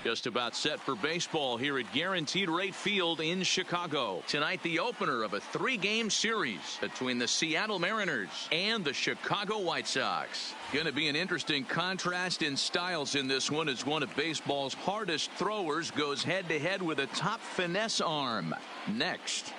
Just about set for baseball here at Guaranteed Rate Field in Chicago. Tonight, the opener of a 3-game series between the Seattle Mariners and the Chicago White Sox. Going to be an interesting contrast in styles in this one as one of baseball's hardest throwers goes head-to-head with a top finesse arm. Next.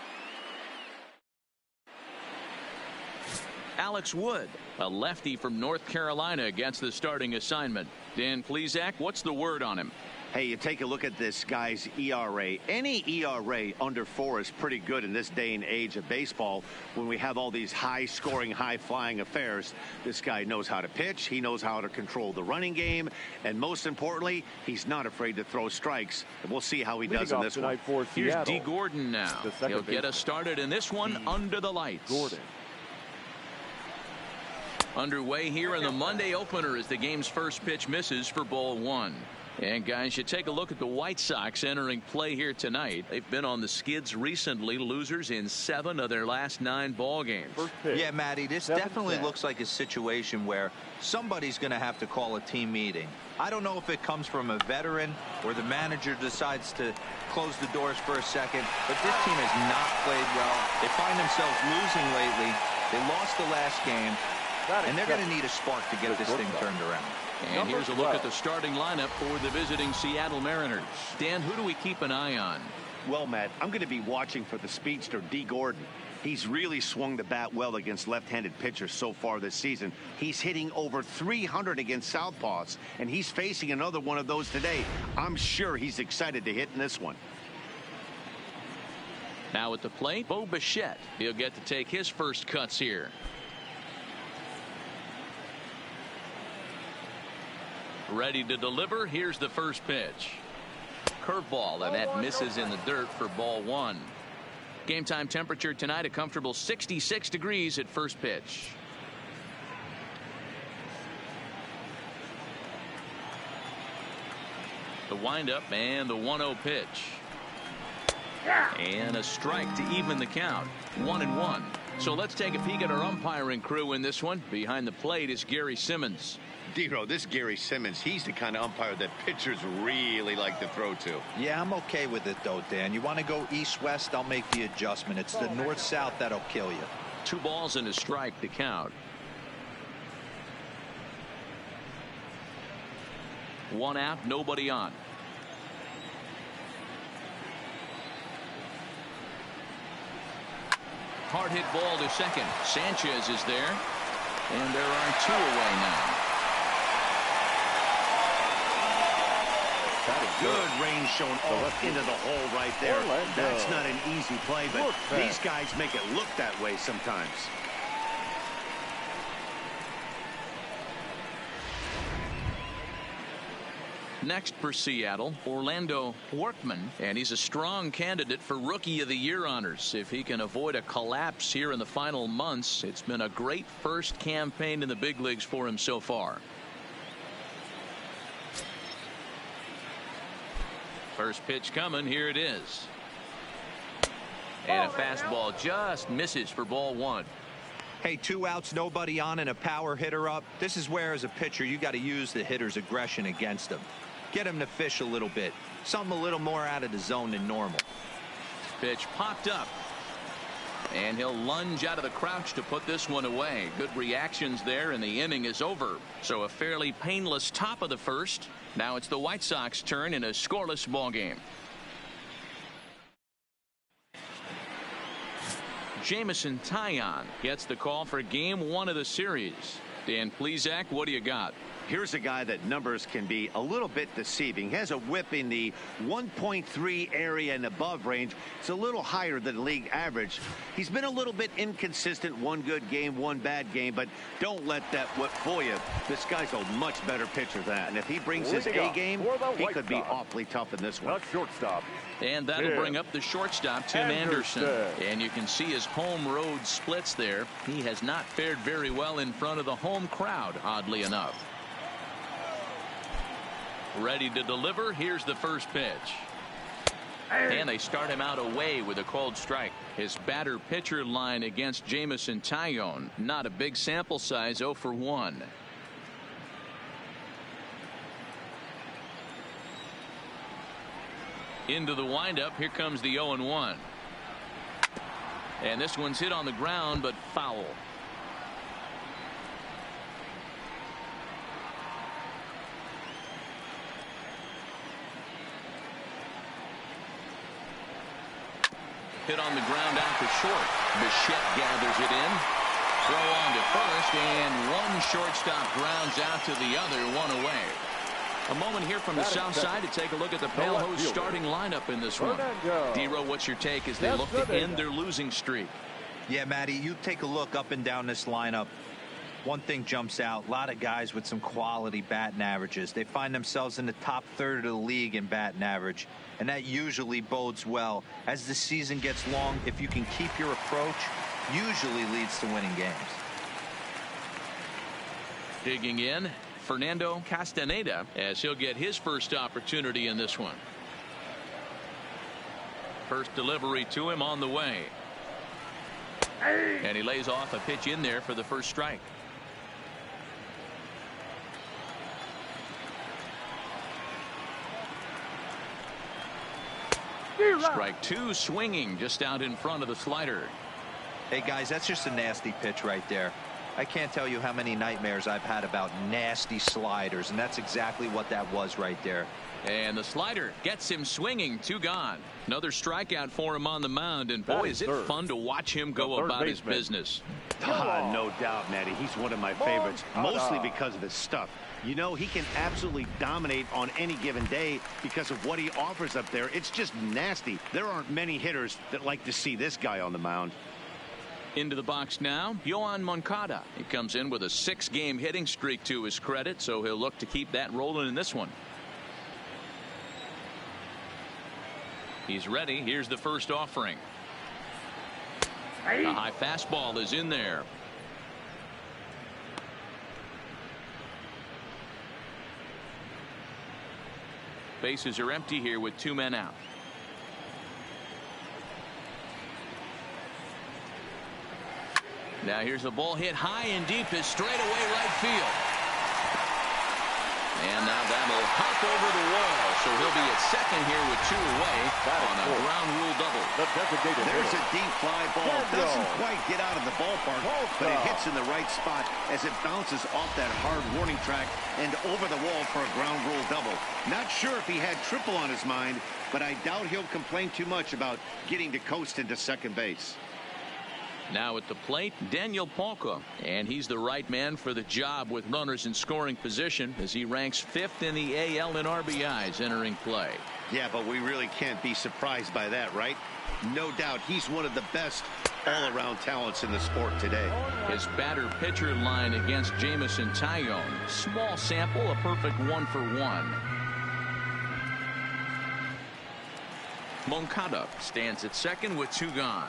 Alex Wood, a lefty from North Carolina, gets the starting assignment. Dan Plesac, what's the word on him? Hey, you take a look at this guy's ERA. Any ERA under 4 is pretty good in this day and age of baseball when we have all these high-scoring, high-flying affairs. This guy knows how to pitch. He knows how to control the running game. And most importantly, he's not afraid to throw strikes. And we'll see how he does in this one. Here's D. Gordon now. He'll get us started in this one under the lights. Gordon. Underway here in the Monday opener as the game's first pitch misses for ball 1. And guys, you take a look at the White Sox entering play here tonight. They've been on the skids recently, losers in 7 of their last 9 ball games. Yeah, Matty, this definitely looks like a situation where somebody's going to have to call a team meeting. I don't know if it comes from a veteran or the manager decides to close the doors for a second, but this team has not played well. They find themselves losing lately. They lost the last game, and they're going to need a spark to get this thing turned around. And here's a look at the starting lineup for the visiting Seattle Mariners. Dan, who do we keep an eye on? Well, Matt, I'm going to be watching for the speedster D. Gordon. He's really swung the bat well against left-handed pitchers so far this season. He's hitting over 300 against southpaws, and he's facing another one of those today. I'm sure he's excited to hit in this one. Now at the plate, Bo Bichette. He'll get to take his first cuts here. Ready to deliver. Here's the first pitch. Curveball, and that misses in the dirt for ball 1. Game time temperature tonight, a comfortable 66 degrees at first pitch. The windup and the 1-0 pitch. And a strike to even the count. 1-1. So let's take a peek at our umpiring crew in this one. Behind the plate is Gary Simmons. D-Ro, this Gary Simmons, he's the kind of umpire that pitchers really like to throw to. Yeah, I'm okay with it, though, Dan. You want to go east-west, I'll make the adjustment. It's the north-south that'll kill you. 2 balls and a strike to count. 1 out, nobody on. Hard hit ball to second. Sanchez is there. And there are 2 away now. Good range shown off into the hole right there. That's not an easy play, but these guys make it look that way sometimes. Next for Seattle, Orlando Workman, and he's a strong candidate for Rookie of the Year honors. If he can avoid a collapse here in the final months, it's been a great first campaign in the big leagues for him so far. First pitch coming. Here it is. And a fastball just misses for ball 1. Hey, 2 outs, nobody on, and a power hitter up. This is where, as a pitcher, you got to use the hitter's aggression against him. Get him to fish a little bit. Something a little more out of the zone than normal. Pitch popped up. And he'll lunge out of the crouch to put this one away. Good reactions there, and the inning is over. So a fairly painless top of the first. Now it's the White Sox turn in a scoreless ball game. Jameson Taillon gets the call for game 1 of the series. Dan Plesac, what do you got? Here's a guy that numbers can be a little bit deceiving. He has a whip in the 1.3 area and above range. It's a little higher than league average. He's been a little bit inconsistent. 1 good game, 1 bad game, but don't let that whip fool you. This guy's a much better pitcher than that. And if he brings his A game, he could be awfully tough in this one. Shortstop. And that'll bring up the shortstop, Tim Anderson. And you can see his home road splits there. He has not fared very well in front of the home crowd, oddly enough. Ready to deliver. Here's the first pitch. And they start him out away with a called strike. His batter pitcher line against Jameson Taillon. Not a big sample size, 0 for 1. Into the windup. Here comes the 0-1. And this one's hit on the ground, but foul. Hit on the ground out to short. Bichette gathers it in. Throw on to first, and one shortstop grounds out to the other, one away. A moment here from the south side to take a look at the Pale Host starting lineup in this one. D-Row, what's your take as they look to end their losing streak? Yeah, Matty, you take a look up and down this lineup. One thing jumps out. A lot of guys with some quality batting averages. They find themselves in the top third of the league in batting average, and that usually bodes well. As the season gets long, if you can keep your approach, usually leads to winning games. Digging in, Fernando Castaneda, as he'll get his first opportunity in this one. First delivery to him on the way. And he lays off a pitch in there for the first strike. Strike two, swinging just out in front of the slider. Hey guys, that's just a nasty pitch right there. I can't tell you how many nightmares I've had about nasty sliders, and that's exactly what that was right there. And the slider gets him swinging. Two gone. Another strikeout for him on the mound, and boy, is it fun to watch him go about his business. No doubt, Matty. He's one of my favorites, mostly because of his stuff. You know, he can absolutely dominate on any given day because of what he offers up there. It's just nasty. There aren't many hitters that like to see this guy on the mound. Into the box now, Yoan Moncada. He comes in with a 6-game hitting streak to his credit, so he'll look to keep that rolling in this one. He's ready. Here's the first offering. A high fastball is in there. Bases are empty here with 2 men out. Now here's a ball hit high and deep to straightaway right field. And now that'll hop over the wall, so he'll be at second here with 2 away on a ground rule double. There's a deep fly ball. Doesn't quite get out of the ballpark, but it hits in the right spot as it bounces off that hard warning track and over the wall for a ground rule double. Not sure if he had triple on his mind, but I doubt he'll complain too much about getting to coast into second base. Now at the plate, Daniel Palka, and he's the right man for the job with runners in scoring position as he ranks 5th in the AL in RBIs entering play. Yeah, but we really can't be surprised by that, right? No doubt he's one of the best all-around talents in the sport today. His batter-pitcher line against Jamison Tyone. Small sample, a perfect 1-for-1. Moncada stands at second with 2 gone.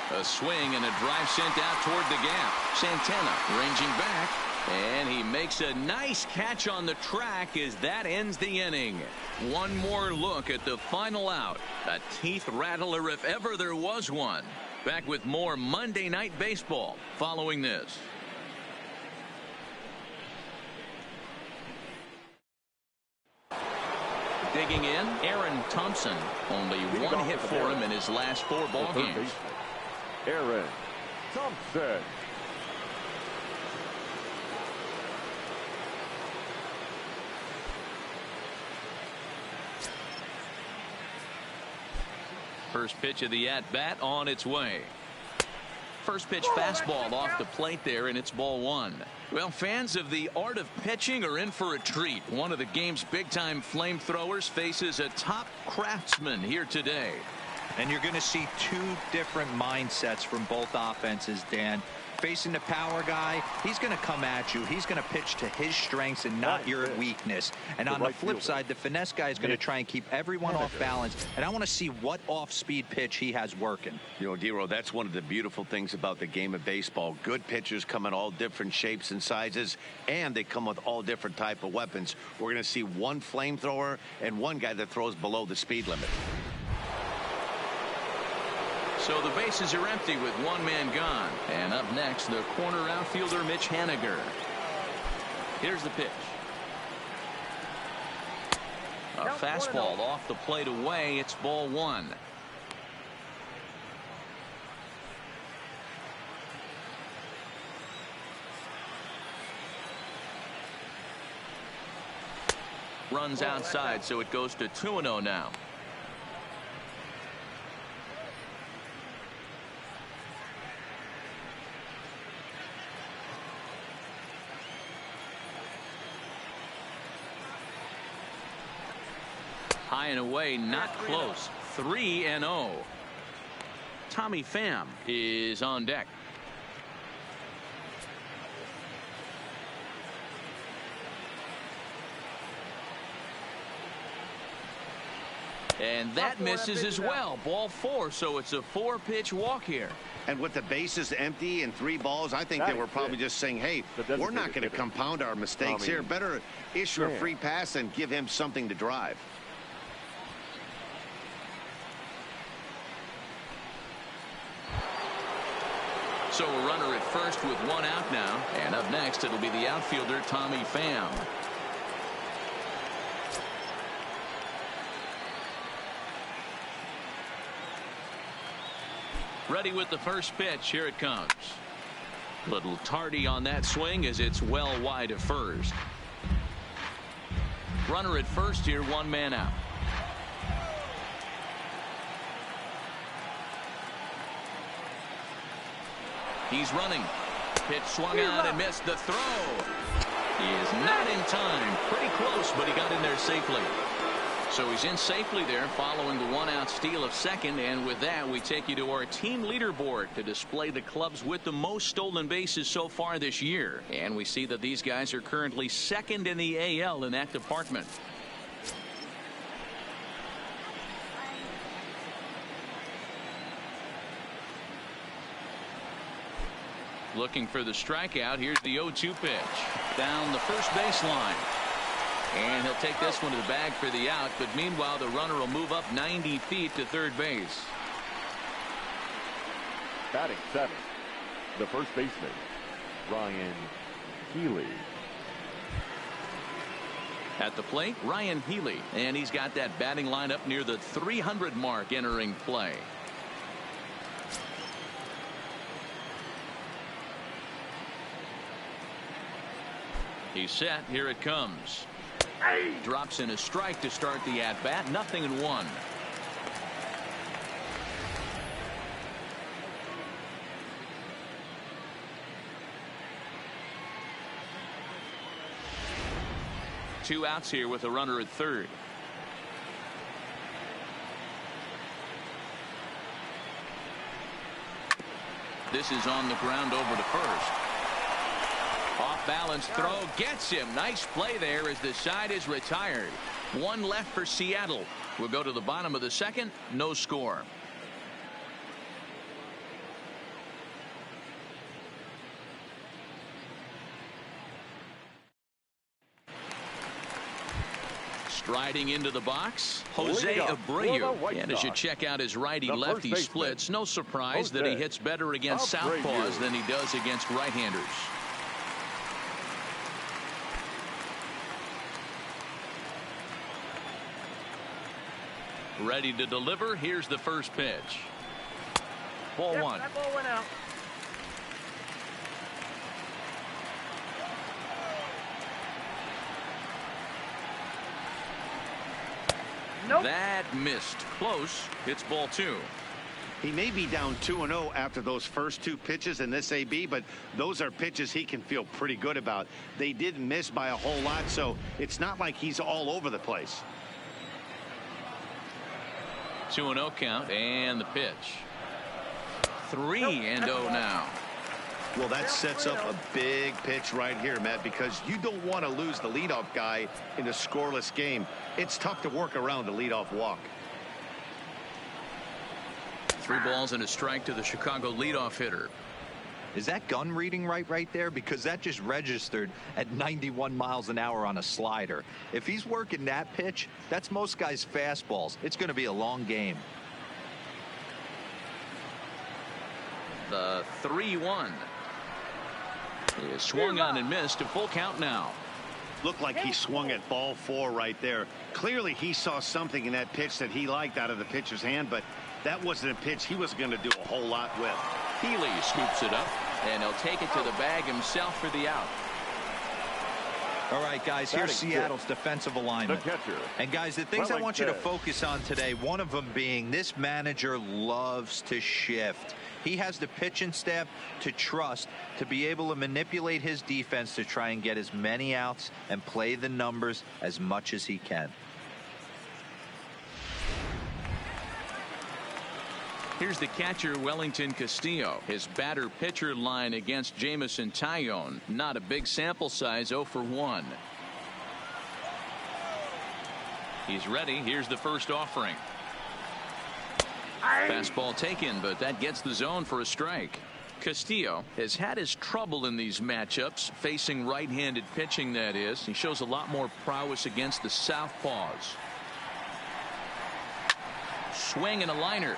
A swing and a drive sent out toward the gap. Santana ranging back, and he makes a nice catch on the track as that ends the inning. One more look at the final out. A teeth rattler if ever there was one. Back with more Monday Night Baseball following this. Digging in, Aaron Thompson. Only 1 hit for him in his last 4 ball games. Aaron Thompson. First pitch of the at-bat on its way. First pitch fastball off the plate there, and it's ball 1. Well, fans of the art of pitching are in for a treat. One of the game's big-time flamethrowers faces a top craftsman here today. And you're going to see 2 different mindsets from both offenses, Dan. facing the power guy, he's going to come at you. He's going to pitch to his strengths and not your weakness. And on the flip side, the finesse guy is going to try and keep everyone off balance. And I want to see what off-speed pitch he has working. You know, Dero, that's one of the beautiful things about the game of baseball. Good pitchers come in all different shapes and sizes, and they come with all different type of weapons. We're going to see one flamethrower and one guy that throws below the speed limit. So the bases are empty with one man gone. And up next, the corner outfielder, Mitch Haniger. Here's the pitch. A fastball off the plate away. It's ball one. Runs outside, so it goes to 2-0 now. High and away, not close. 3-0. Tommy Pham is on deck. And that misses as well. Ball four, so it's a 4-pitch walk here. And with the bases empty and 3 balls, I think they were probably just saying, hey, we're not going to compound our mistakes here. Better issue a free pass and give him something to drive. So a runner at first with 1 out now. And up next, it'll be the outfielder, Tommy Pham. Ready with the first pitch. Here it comes. Little tardy on that swing as it's well wide of first. Runner at first here, 1 man out. He's running. Pitch swung out and missed the throw. He is not in time. Pretty close, but he got in there safely. So he's in safely there following the 1-out steal of second. And with that, we take you to our team leaderboard to display the clubs with the most stolen bases so far this year. And we see that these guys are currently second in the AL in that department. Looking for the strikeout. Here's the 0-2 pitch. Down the first baseline. And he'll take this one to the bag for the out. But meanwhile, the runner will move up 90 feet to third base. Batting 7th, the first baseman, Ryan Healy. At the plate, Ryan Healy. And he's got that batting line up near the 300 mark entering play. He's set. Here it comes. Drops in a strike to start the at-bat. 0-1. Two outs here with a runner at third. This is on the ground over to first. Off balance throw gets him. Nice play there as the side is retired. 1 left for Seattle. We'll go to the bottom of the second. No score. Striding into the box, Jose Abreu. And as you check out his righty-lefty splits, no surprise that he hits better against southpaws than he does against right-handers. Ready to deliver. Here's the first pitch. Ball 1. That ball went out. Nope. That missed. Close. It's ball 2. He may be down 2-0 after those first 2 pitches in this AB, but those are pitches he can feel pretty good about. They did miss by a whole lot, so it's not like he's all over the place. 2-0 count, and the pitch. 3-0 now. Well, that sets up a big pitch right here, Matt, because you don't want to lose the leadoff guy in a scoreless game. It's tough to work around a leadoff walk. 3 balls and a strike to the Chicago leadoff hitter. Is that gun reading right there? Because that just registered at 91 miles an hour on a slider. If he's working that pitch, that's most guys' fastballs. It's going to be a long game. The 3-1 is swung on and missed. A full count now. Looked like he swung at ball 4 right there. Clearly he saw something in that pitch that he liked out of the pitcher's hand, but that wasn't a pitch he was going to do a whole lot with. Healy scoops it up, and he'll take it to the bag himself for the out. All right, guys, here's Seattle's defensive alignment. The catcher. And, guys, the things I want you to focus on today, one of them being this manager loves to shift. He has the pitching staff to trust to be able to manipulate his defense to try and get as many outs and play the numbers as much as he can. Here's the catcher, Wellington Castillo. His batter-pitcher line against Jamison Tyone. Not a big sample size, 0 for 1. He's ready. Here's the first offering. Fastball taken, but that gets the zone for a strike. Castillo has had his trouble in these matchups, facing right-handed pitching, that is. He shows a lot more prowess against the southpaws. Swing and a liner.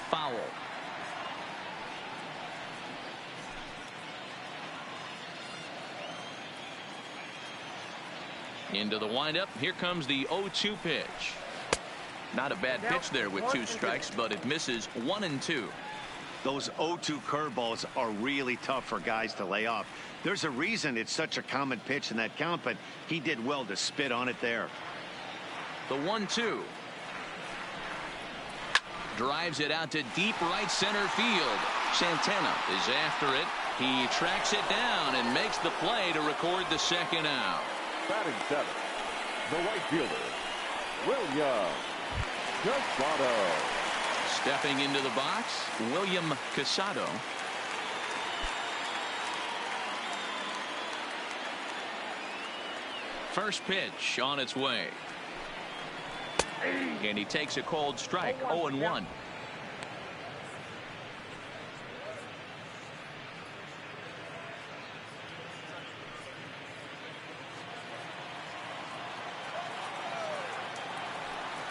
Foul. Into the windup. Here comes the 0-2 pitch. Not a bad pitch there with 2 strikes, but it misses 1 and 2. Those 0-2 curveballs are really tough for guys to lay off. There's a reason it's such a common pitch in that count, but he did well to spit on it there. The 1-2. Drives it out to deep right center field. Santana is after it. He tracks it down and makes the play to record the second out. Batting 7, the right fielder, William Casado. Stepping into the box, William Casado. First pitch on its way. And he takes a cold strike. 0-1.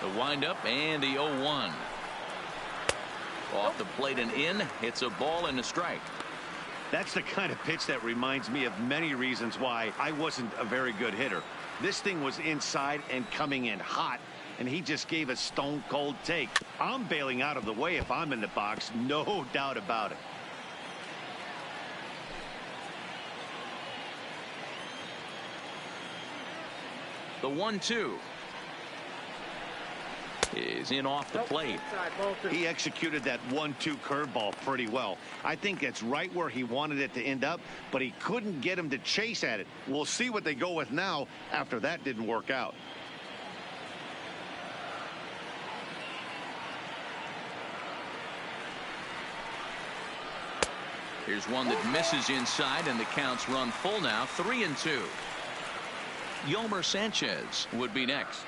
The windup and the 0-1. Off the plate and in. It's a ball and a strike. That's the kind of pitch that reminds me of many reasons why I wasn't a very good hitter. This thing was inside and coming in hot, and he just gave a stone cold take. I'm bailing out of the way if I'm in the box, no doubt about it. The 1-2 is in off the plate. He executed that 1-2 curveball pretty well. I think it's right where he wanted it to end up, but he couldn't get him to chase at it. We'll see what they go with now after that didn't work out. Here's one that misses inside, and the count's run full now. 3-2. Yolmer Sanchez would be next.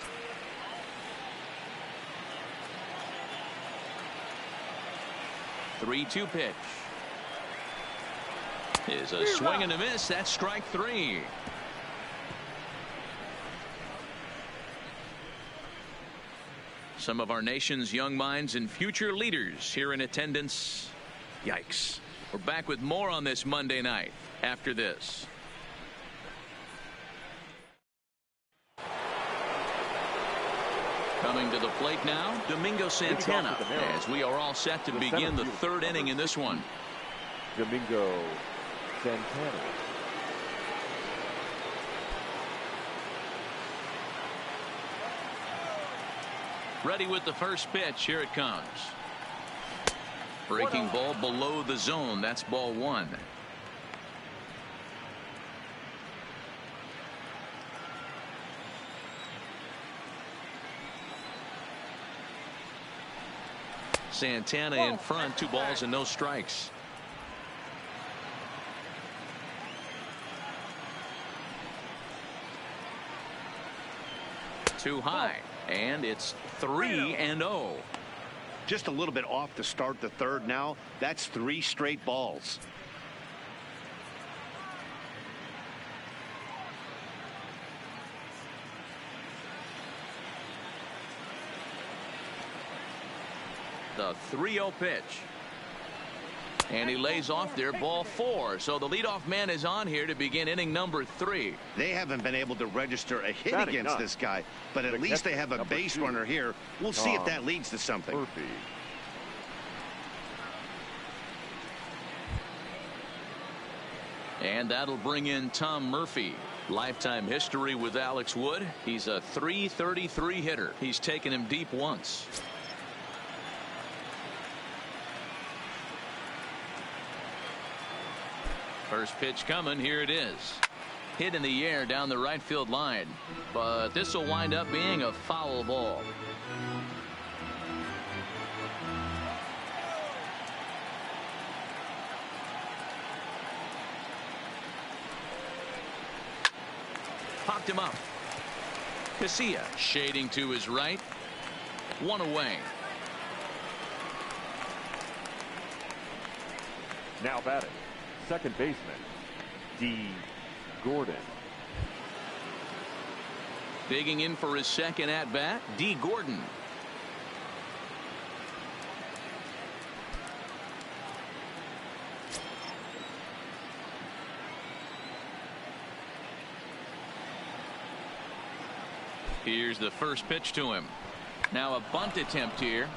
The 3-2 pitch is a swing and a miss. That's strike 3. Some of our nation's young minds and future leaders here in attendance. Yikes. We're back with more on this Monday night after this. Coming to the plate now, Domingo Santana, as we are all set to begin the third inning in this one. Domingo Santana. Ready with the first pitch. Here it comes. Breaking ball below the zone. That's ball 1. Santana in front. 2 balls and no strikes. Too high, and it's 3-0. Just a little bit off to start the third now. That's 3 straight balls. The 3-0 pitch. And he lays off there, ball 4. So the leadoff man is on here to begin inning number 3. They haven't been able to register a hit Batting against none. this guy, but at least they have a base runner here. We'll see if that leads to something. Murphy. And that'll bring in Tom Murphy. Lifetime history with Alex Wood. He's a .333 hitter. He's taken him deep once. First pitch coming. Here it is. Hit in the air down the right field line. But this will wind up being a foul ball. Popped him up. Casilla shading to his right. 1 away. Now batting, second baseman, D. Gordon. Digging in for his second at bat, D. Gordon. Here's the first pitch to him. Now a bunt attempt here.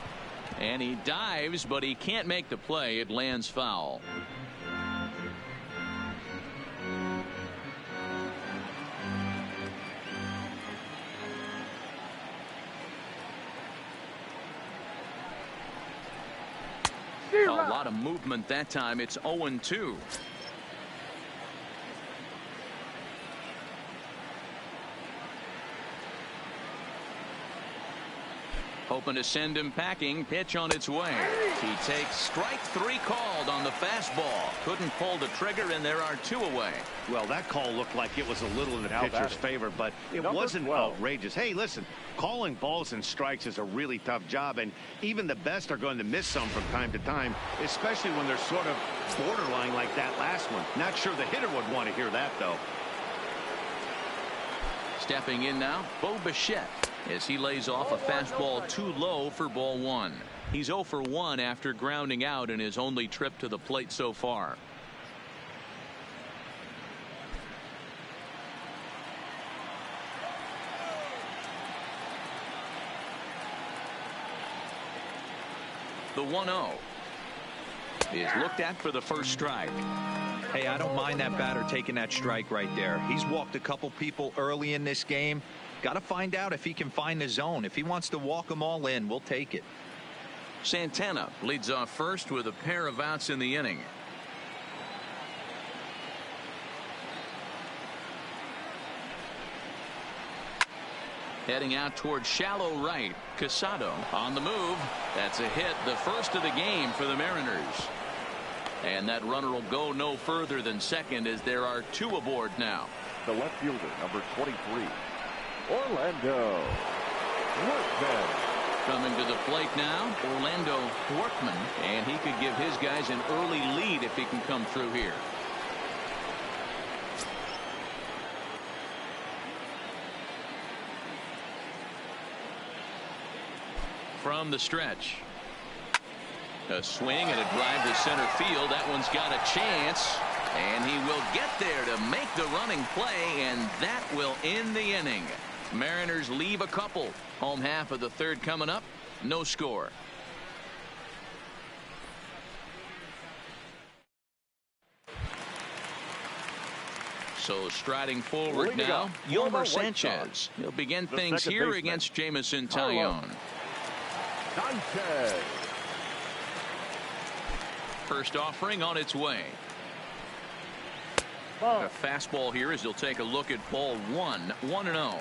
And he dives, but he can't make the play. It lands foul. A lot of movement that time. It's 0-2. Hoping to send him packing. Pitch on its way. He takes strike 3 called on the fastball. Couldn't pull the trigger, and there are 2 away. Well, that call looked like it was a little in the Now pitcher's batting. favor, but it Number wasn't 12. outrageous. Hey, listen, calling balls and strikes is a really tough job, and even the best are going to miss some from time to time, especially when they're sort of borderline like that last one. Not sure the hitter would want to hear that, though. Stepping in now, Bo Bichette, as he lays off a fastball too low for ball 1. He's 0 for 1 after grounding out in his only trip to the plate so far. The 1-0 is looked at for the first strike. Hey, I don't mind that batter taking that strike right there. He's walked a couple people early in this game. Got to find out if he can find the zone. If he wants to walk them all in, we'll take it. Santana leads off first with a pair of outs in the inning. Heading out towards shallow right. Casado on the move. That's a hit, the first of the game for the Mariners. And that runner will go no further than second as there are 2 aboard now. The left fielder, number 23, Orlando Workman. Coming to the plate now, Orlando Workman, and he could give his guys an early lead if he can come through here. From the stretch. A swing and a drive to center field. That one's got a chance. And he will get there to make the running play, and that will end the inning. Mariners leave a couple. Home half of the third coming up. No score. So striding forward now, Yolmer Sanchez. He'll begin things here against Jamison Tyone. Sanchez. First offering on its way. A fastball here as he'll take a look at ball 1. 1-0.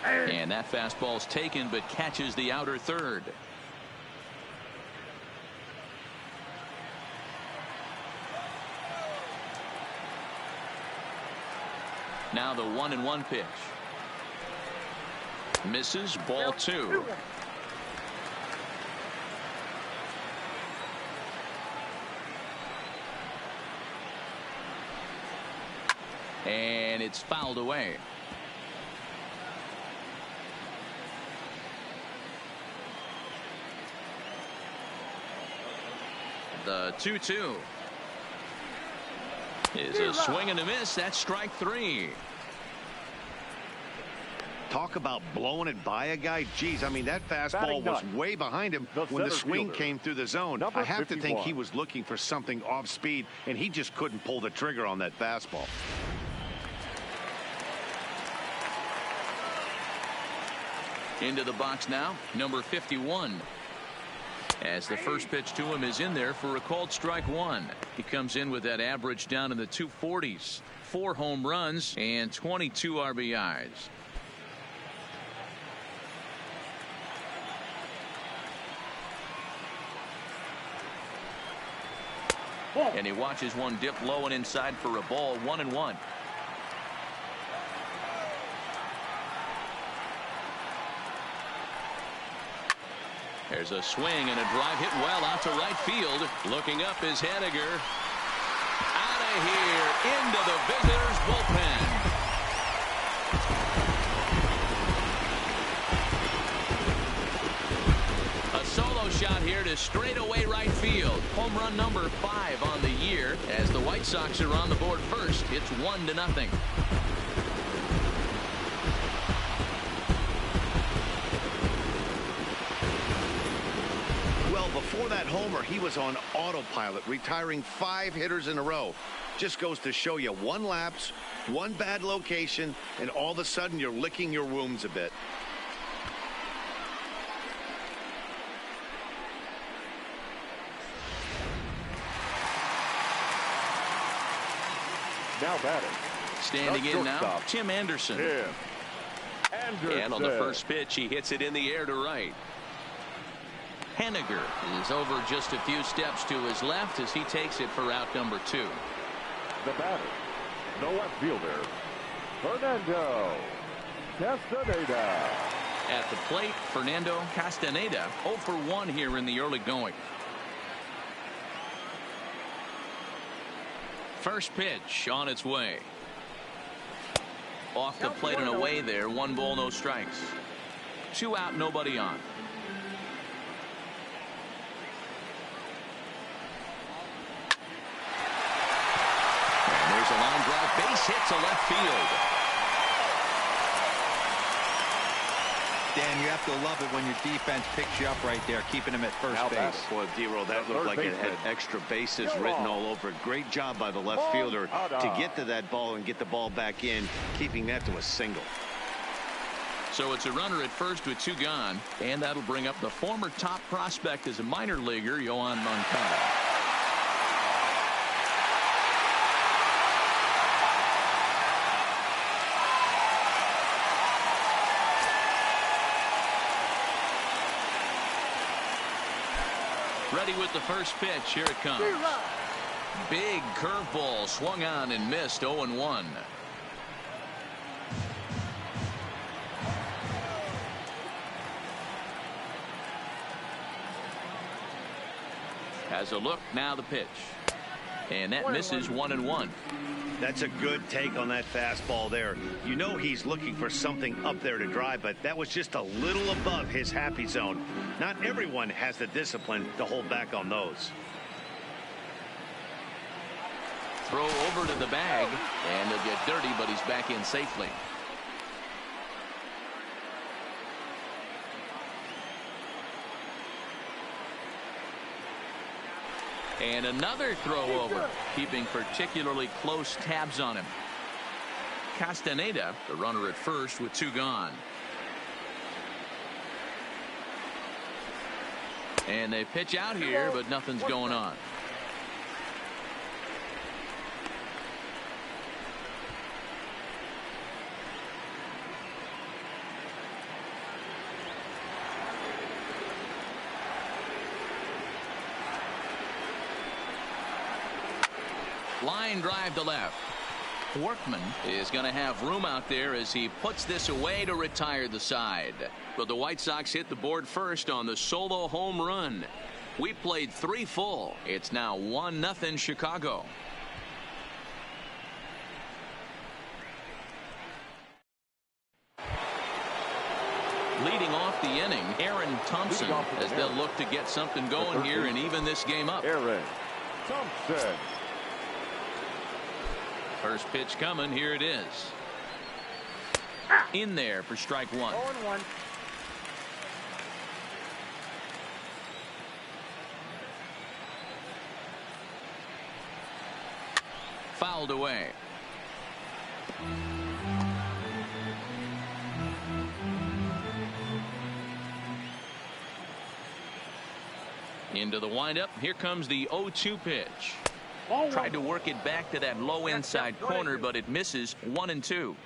And that fastball's taken but catches the outer third. Now the 1-1 pitch. Misses, ball 2. And it's fouled away. The 2-2 is a swing and a miss. That's strike 3. Talk about blowing it by a guy. Geez, I mean, that fastball was way behind him when the swing came through the zone. I have to think he was looking for something off speed, and he just couldn't pull the trigger on that fastball. Into the box now, number 51. As the first pitch to him is in there for a called strike 1. He comes in with that average down in the 240s. 4 home runs and 22 RBIs. And he watches one dip low and inside for a ball. 1-1. There's a swing and a drive hit well out to right field. Looking up is Henniger. Out of here into the visitors' bullpen. A solo shot here to straightaway right field. Home run number 5 on the year. As the White Sox are on the board first, it's 1-0. Before that homer, he was on autopilot, retiring 5 hitters in a row. Just goes to show you, one lapse, one bad location, and all of a sudden you're licking your wounds a bit. Now batting. Standing in now, Tim Anderson. And on the first pitch, he hits it in the air to right. Henniger is over just a few steps to his left as he takes it for out number 2. The batter, the left fielder, Fernando Castaneda. At the plate, Fernando Castaneda 0 for 1 here in the early going. First pitch on its way. Off the plate and away there. 1 ball, no strikes. 2 out, nobody on. There's a line drive, base hit to left field. Dan, you have to love it when your defense picks you up right there, keeping him at first base. Boy, D-Roll, that looked like it had extra bases written all over it. Great job by the left fielder to get to that ball and get the ball back in, keeping that to a single. So it's a runner at first with 2 gone, and that'll bring up the former top prospect as a minor leaguer, Yoan Moncada. Ready with the first pitch. Here it comes. Big curveball swung on and missed. 0-1. Has a look. Now the pitch. And that misses. 1-1. That's a good take on that fastball there. You know he's looking for something up there to drive, but that was just a little above his happy zone. Not everyone has the discipline to hold back on those. Throw over to the bag, and he'll get dirty, but he's back in safely. And another throw over, keeping particularly close tabs on him. Castaneda, the runner at first with 2 gone. And they pitch out here, but nothing's going on. Line drive to left. Workman is going to have room out there as he puts this away to retire the side. But the White Sox hit the board first on the solo home run. We played 3 full. It's now 1-0 Chicago. Leading off the inning, Aaron Thompson, as they'll look to get something going here and even this game up. Aaron Thompson. First pitch coming. Here it is. In there for strike 1. 0-1. Fouled away. Into the windup. Here comes the 0-2 pitch. Tried to work it back to that low inside corner, but it misses. 1-2.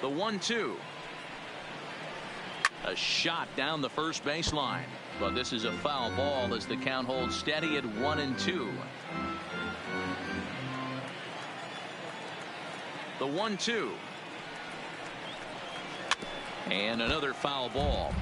The 1-2. A shot down the first baseline, but this is a foul ball as the count holds steady at 1-2. The 1-2. And another foul ball.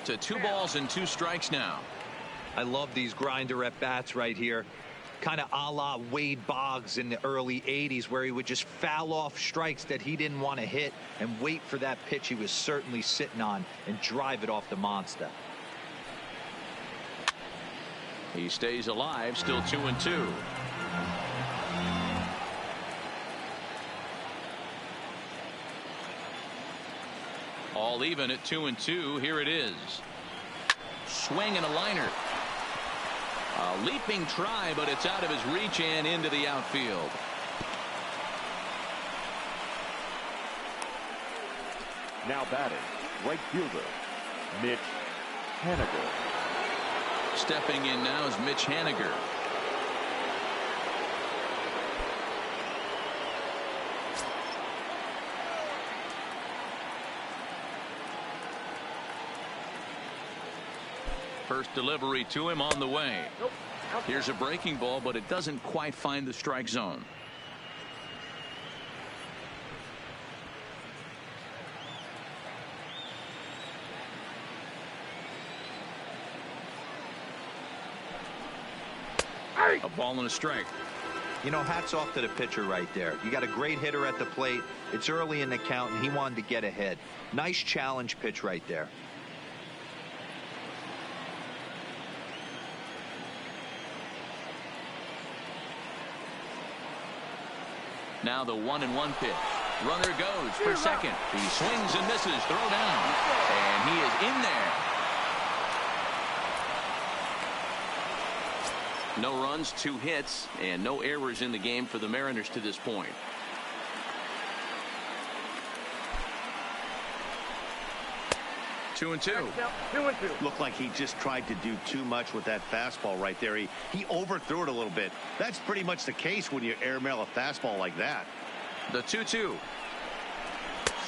To 2 balls and 2 strikes now. I love these grinder at bats right here. Kind of a la Wade Boggs in the early 80s, where he would just foul off strikes that he didn't want to hit and wait for that pitch he was certainly sitting on and drive it off the monster. He stays alive, still 2-2. All even at 2-2. Here it is. Swing and a liner. A leaping try, but it's out of his reach and into the outfield. Now batting, right fielder, Mitch Haniger. Stepping in now is Mitch Haniger. First delivery to him on the way. Here's a breaking ball, but it doesn't quite find the strike zone. A ball and a strike. You know, hats off to the pitcher right there. You got a great hitter at the plate. It's early in the count, and he wanted to get ahead. Nice challenge pitch right there. Now the 1-1 pitch. Runner goes for second. He swings and misses. Throw down. And he is in there. No runs, 2 hits, and no errors in the game for the Mariners to this point. Two and two. Looked like he just tried to do too much with that fastball right there. He overthrew it a little bit. That's pretty much the case when you airmail a fastball like that. The 2-2.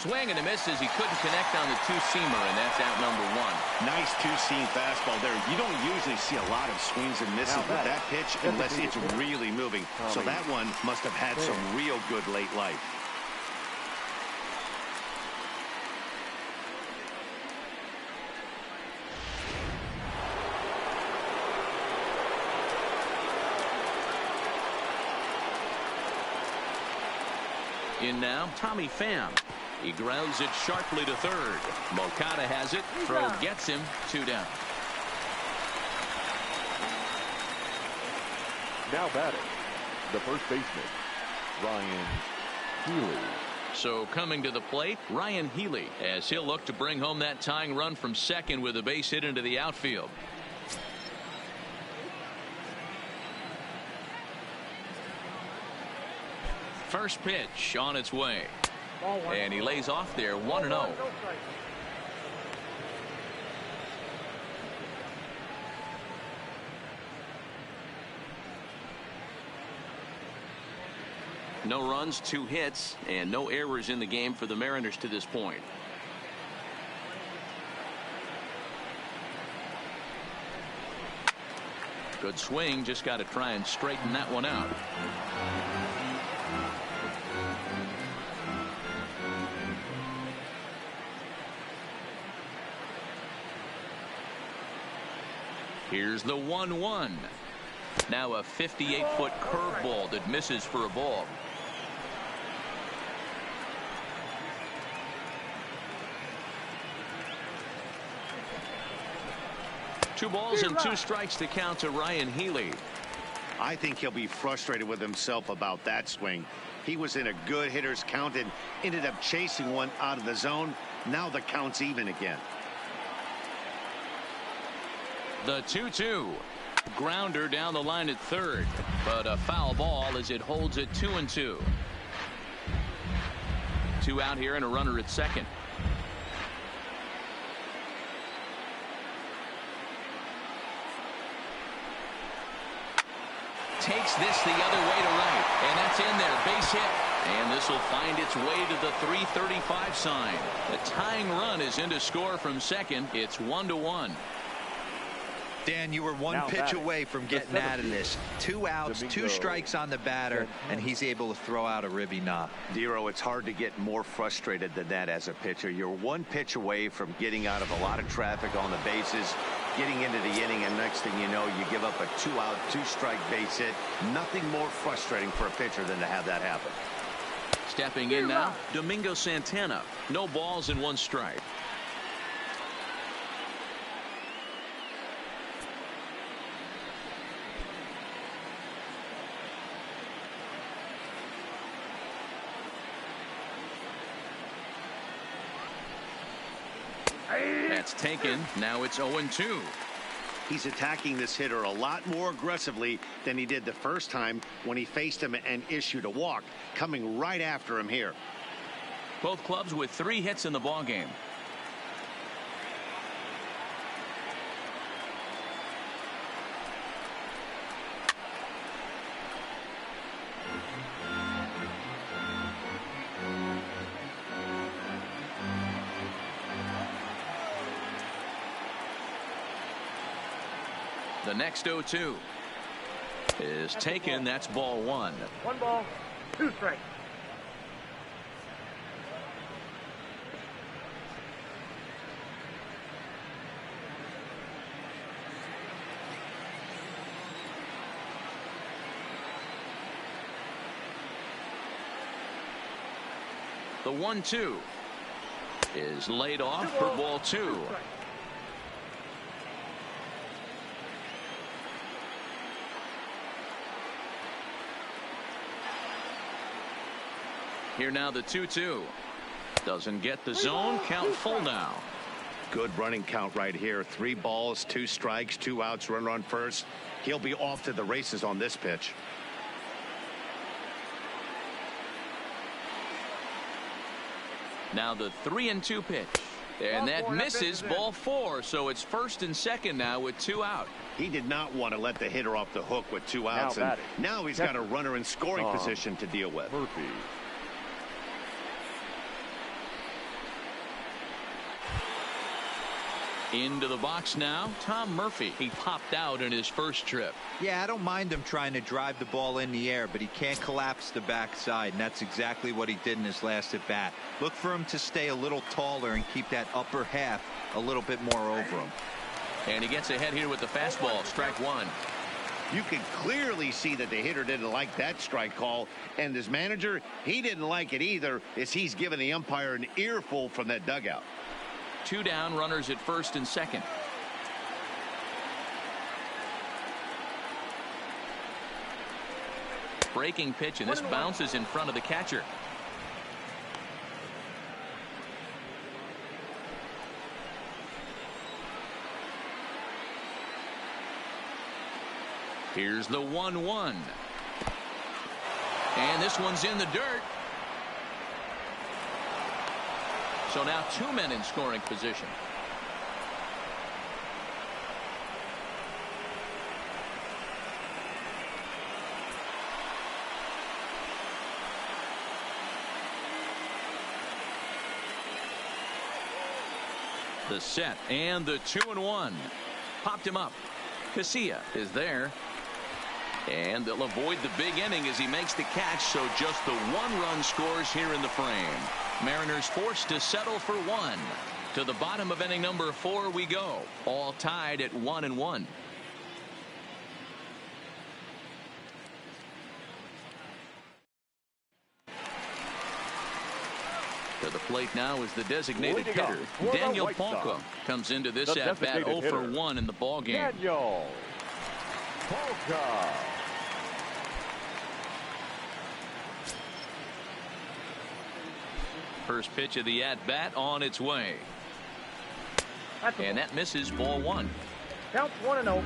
Swing and a miss as he couldn't connect on the 2-seamer, and that's out number 1. Nice 2-seam fastball there. You don't usually see a lot of swings and misses with that pitch unless it's really moving. So that one must have had some real good late life. In now, Tommy Pham. He grounds it sharply to third. Moncada has it. Throw gets him. 2 down. Now batting, the first baseman, Ryan Healy. So coming to the plate, Ryan Healy, as he'll look to bring home that tying run from second with a base hit into the outfield. First pitch on its way. And he lays off there 1-0. No runs, 2 hits, and no errors in the game for the Mariners to this point. Good swing, just got to try and straighten that one out. Here's the 1-1. Now a 58-foot curveball that misses for a ball. Two balls and 2 strikes to count to Ryan Healy. I think he'll be frustrated with himself about that swing. He was in a good hitter's count and ended up chasing one out of the zone. Now the count's even again. The 2-2. Grounder down the line at third, but a foul ball as it holds it 2-2. 2 out here and a runner at second. Takes this the other way to right, and that's in there, base hit. And this will find its way to the 335 sign. The tying run is in to score from second. It's 1-1. Dan, you were one pitch away from getting out of this. 2 outs, 2 strikes on the batter, and he's able to throw out a ribby knob. Dero, it's hard to get more frustrated than that as a pitcher. You're 1 pitch away from getting out of a lot of traffic on the bases, getting into the inning, and next thing you know, you give up a 2-out, 2-strike base hit. Nothing more frustrating for a pitcher than to have that happen. Stepping in now, Domingo Santana. No balls and 1 strike. That's taken. Now it's 0-2. He's attacking this hitter a lot more aggressively than he did the first time when he faced him and issued a walk, coming right after him here. Both clubs with 3 hits in the ballgame. The next 0-2 is taken. That's ball 1. 1 ball, 2 strikes. The 1-2 is laid off for ball 2. Here now the 2-2. Doesn't get the zone. Count full now. Good running count right here. 3 balls, 2 strikes, 2 outs, runner on first. He'll be off to the races on this pitch. Now the 3-2 pitch. And that misses ball 4. So it's first and second now with 2 out. He did not want to let the hitter off the hook with 2 outs. And now he's got a runner in scoring position to deal with. Murphy. Into the box now, Tom Murphy. He popped out in his first trip. Yeah, I don't mind him trying to drive the ball in the air, but he can't collapse the backside, and that's exactly what he did in his last at bat. Look for him to stay a little taller and keep that upper half a little bit more over him. And he gets ahead here with the fastball. Strike 1. You can clearly see that the hitter didn't like that strike call, and his manager, he didn't like it either, as he's giving the umpire an earful from that dugout. 2 down, runners at first and second. Breaking pitch, and this bounces in front of the catcher. Here's the 1-1. And this one's in the dirt. So now 2 men in scoring position. The set and the 2-1. Popped him up. Casilla is there. And they'll avoid the big inning as he makes the catch, so just the 1 run scores here in the frame. Mariners forced to settle for 1. To the bottom of inning number 4 we go. All tied at 1-1. To the plate now is the designated hitter, Daniel Palka. Comes into this at-bat 0 for 1 in the ballgame. Daniel Palka. First pitch of the at-bat on its way. And that misses, ball 1. Counts 1-0.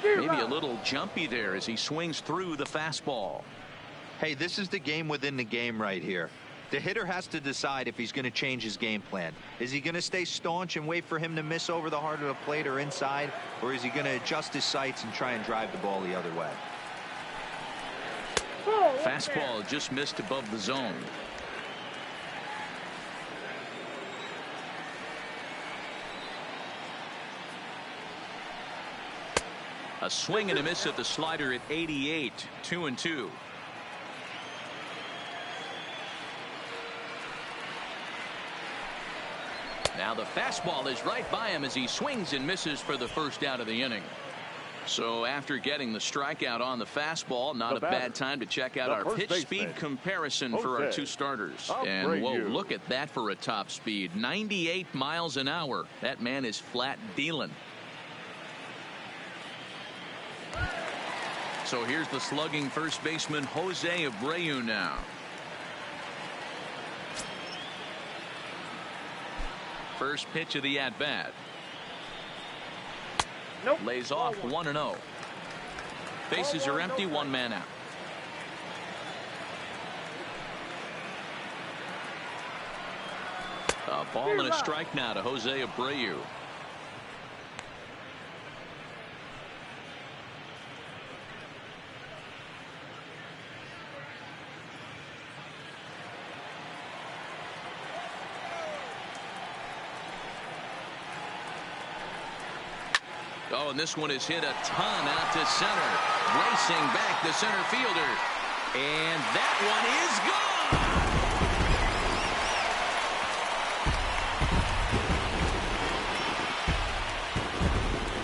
Maybe a little jumpy there as he swings through the fastball. Hey, this is the game within the game right here. The hitter has to decide if he's going to change his game plan. Is he going to stay staunch and wait for him to miss over the heart of the plate or inside, or is he going to adjust his sights and try and drive the ball the other way? Fastball just missed above the zone. A swing and a miss at the slider at 88. 2-2. Now the fastball is right by him as he swings and misses for the first out of the inning. So after getting the strikeout on the fastball, not a bad time to check out our pitch speed comparison for our 2 starters. And whoa, look at that for a top speed. 98 miles an hour. That man is flat dealing. So here's the slugging first baseman Jose Abreu now. First pitch of the at-bat. Nope. Lays off 1-0. Bases are empty, 1 man out. A ball and a strike now to Jose Abreu. Oh, and this one is hit a ton out to center. Racing back the center fielder. And that one is gone.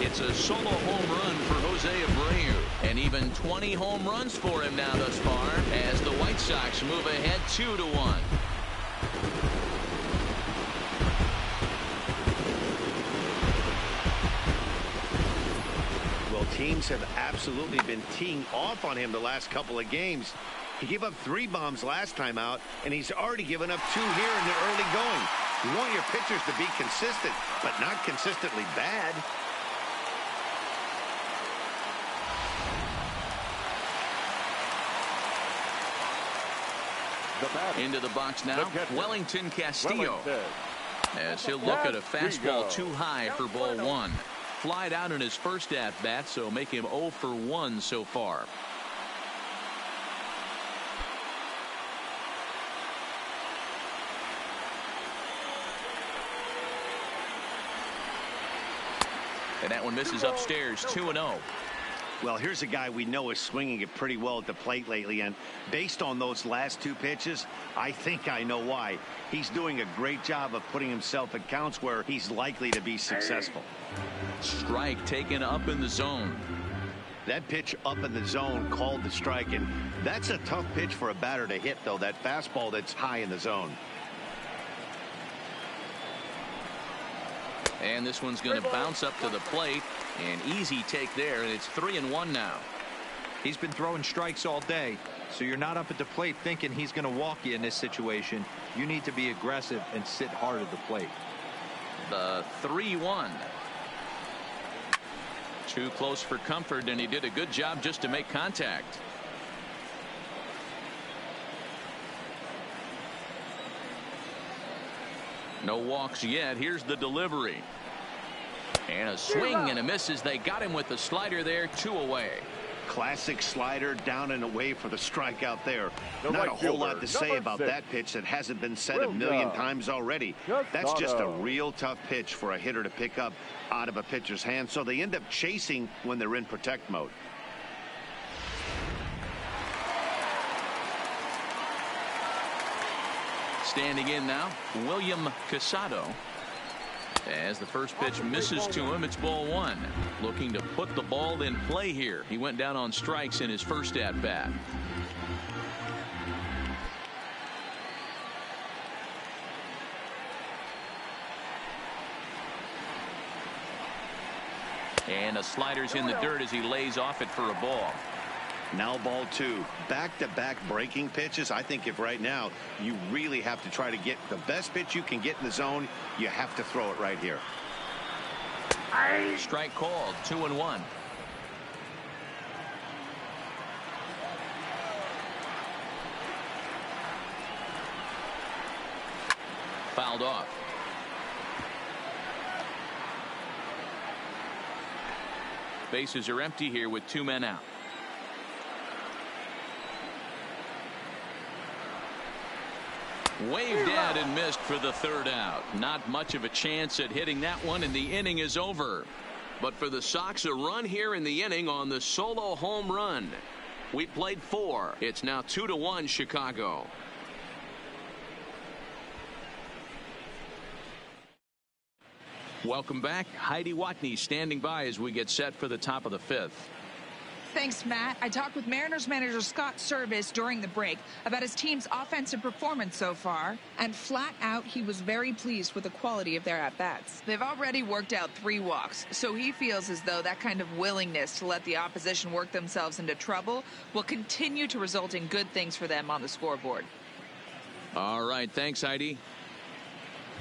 It's a solo home run for Jose Abreu. And even 20 home runs for him now thus far as the White Sox move ahead 2-1. Teams have absolutely been teeing off on him the last couple of games. He gave up 3 bombs last time out, and he's already given up 2 here in the early going. You want your pitchers to be consistent, but not consistently bad. Into the box now, Wellington Castillo. As he'll look at a fastball too high for ball 1. Flied out in his first at-bat, so make him 0 for 1 so far. And that one misses upstairs, 2-0. Well, here's a guy we know is swinging it pretty well at the plate lately, and based on those last 2 pitches, I think I know why. He's doing a great job of putting himself at counts where he's likely to be successful. Strike taken up in the zone. That pitch up in the zone called the strike, and that's a tough pitch for a batter to hit, though, that fastball that's high in the zone. And this one's going to bounce up to the plate. An easy take there, and it's 3-1 now. He's been throwing strikes all day, so you're not up at the plate thinking he's going to walk you in this situation. You need to be aggressive and sit hard at the plate. The 3-1. Too close for comfort, and he did a good job just to make contact. No walks yet. Here's the delivery. And a swing and a miss as they got him with the slider there. 2 away. Classic slider, down and away for the strikeout there. Not a whole lot to say about that pitch that hasn't been said a million times already. That's just a real tough pitch for a hitter to pick up out of a pitcher's hand, so they end up chasing when they're in protect mode. Standing in now, William Casado. As the first pitch misses to him, it's ball 1. Looking to put the ball in play here. He went down on strikes in his first at bat. And a slider's in the dirt as he lays off it for a ball. Now ball 2. Back-to-back breaking pitches. I think if right now you really have to try to get the best pitch you can get in the zone, you have to throw it right here. Strike called. 2-1. Fouled off. Bases are empty here with 2 men out. Waved at and missed for the 3rd out. Not much of a chance at hitting that one, and the inning is over. But for the Sox, a run here in the inning on the solo home run. We played 4. It's now 2-1 Chicago. Welcome back. Heidi Watney standing by as we get set for the top of the 5th. Thanks, Matt. I talked with Mariners manager Scott Service during the break about his team's offensive performance so far, and flat out he was very pleased with the quality of their at-bats. They've already worked out 3 walks, so he feels as though that kind of willingness to let the opposition work themselves into trouble will continue to result in good things for them on the scoreboard. All right, thanks, Heidi.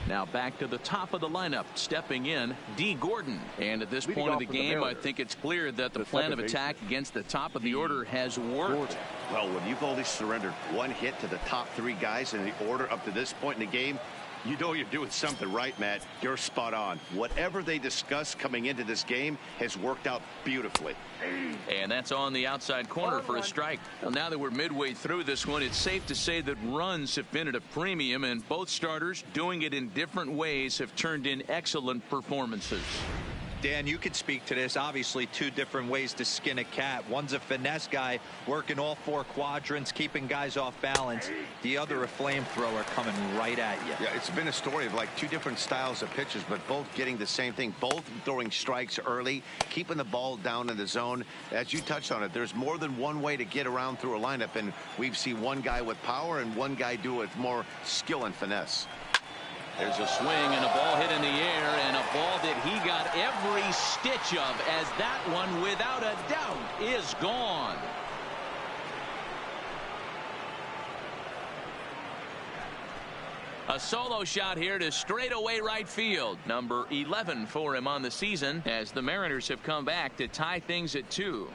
Now back to the top of the lineup. Stepping in, D. Gordon. And at this point of the game, I think it's clear that the plan of attack against the top of the order has worked. Well, when you've only surrendered 1 hit to the top 3 guys in the order up to this point in the game, you know you're doing something right, Matt. You're spot on. Whatever they discussed coming into this game has worked out beautifully. And that's on the outside corner for a strike. Well, now that we're midway through this one, it's safe to say that runs have been at a premium, and both starters, doing it in different ways, have turned in excellent performances. Dan, you could speak to this. Obviously, 2 different ways to skin a cat. One's a finesse guy working all 4 quadrants, keeping guys off balance. The other a flamethrower coming right at you. Yeah, it's been a story of like 2 different styles of pitchers, but both getting the same thing. Both throwing strikes early, keeping the ball down in the zone. As you touched on it, there's more than one way to get around through a lineup, and we've seen one guy with power and one guy do it with more skill and finesse. There's a swing and a ball hit in the air, and a ball that he got every stitch of, as that one, without a doubt, is gone. A solo shot here to straightaway right field. Number 11 for him on the season, as the Mariners have come back to tie things at 2.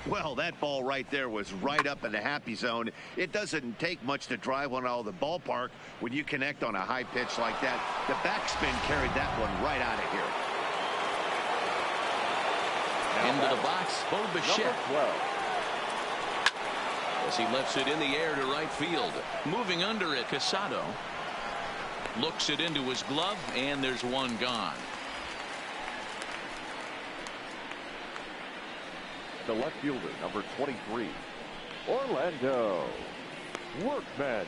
Well, that ball right there was right up in the happy zone. It doesn't take much to drive one out of the ballpark when you connect on a high pitch like that. The backspin carried that one right out of here. Into the box, Bo Bichette. As he lifts it in the air to right field. Moving under it, Casado looks it into his glove, and there's one gone. The left fielder, number 23, Orlando Workman.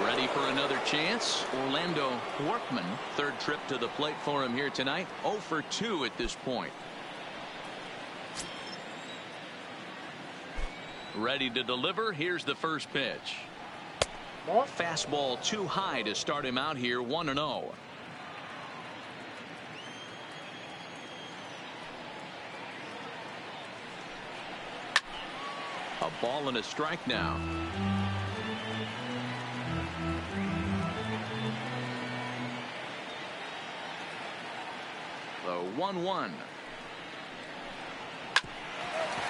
Ready for another chance. Orlando Workman, 3rd trip to the plate for him here tonight. 0 for 2 at this point. Ready to deliver. Here's the first pitch. Fastball too high to start him out here. 1-0. A ball and a strike now. The 1-1.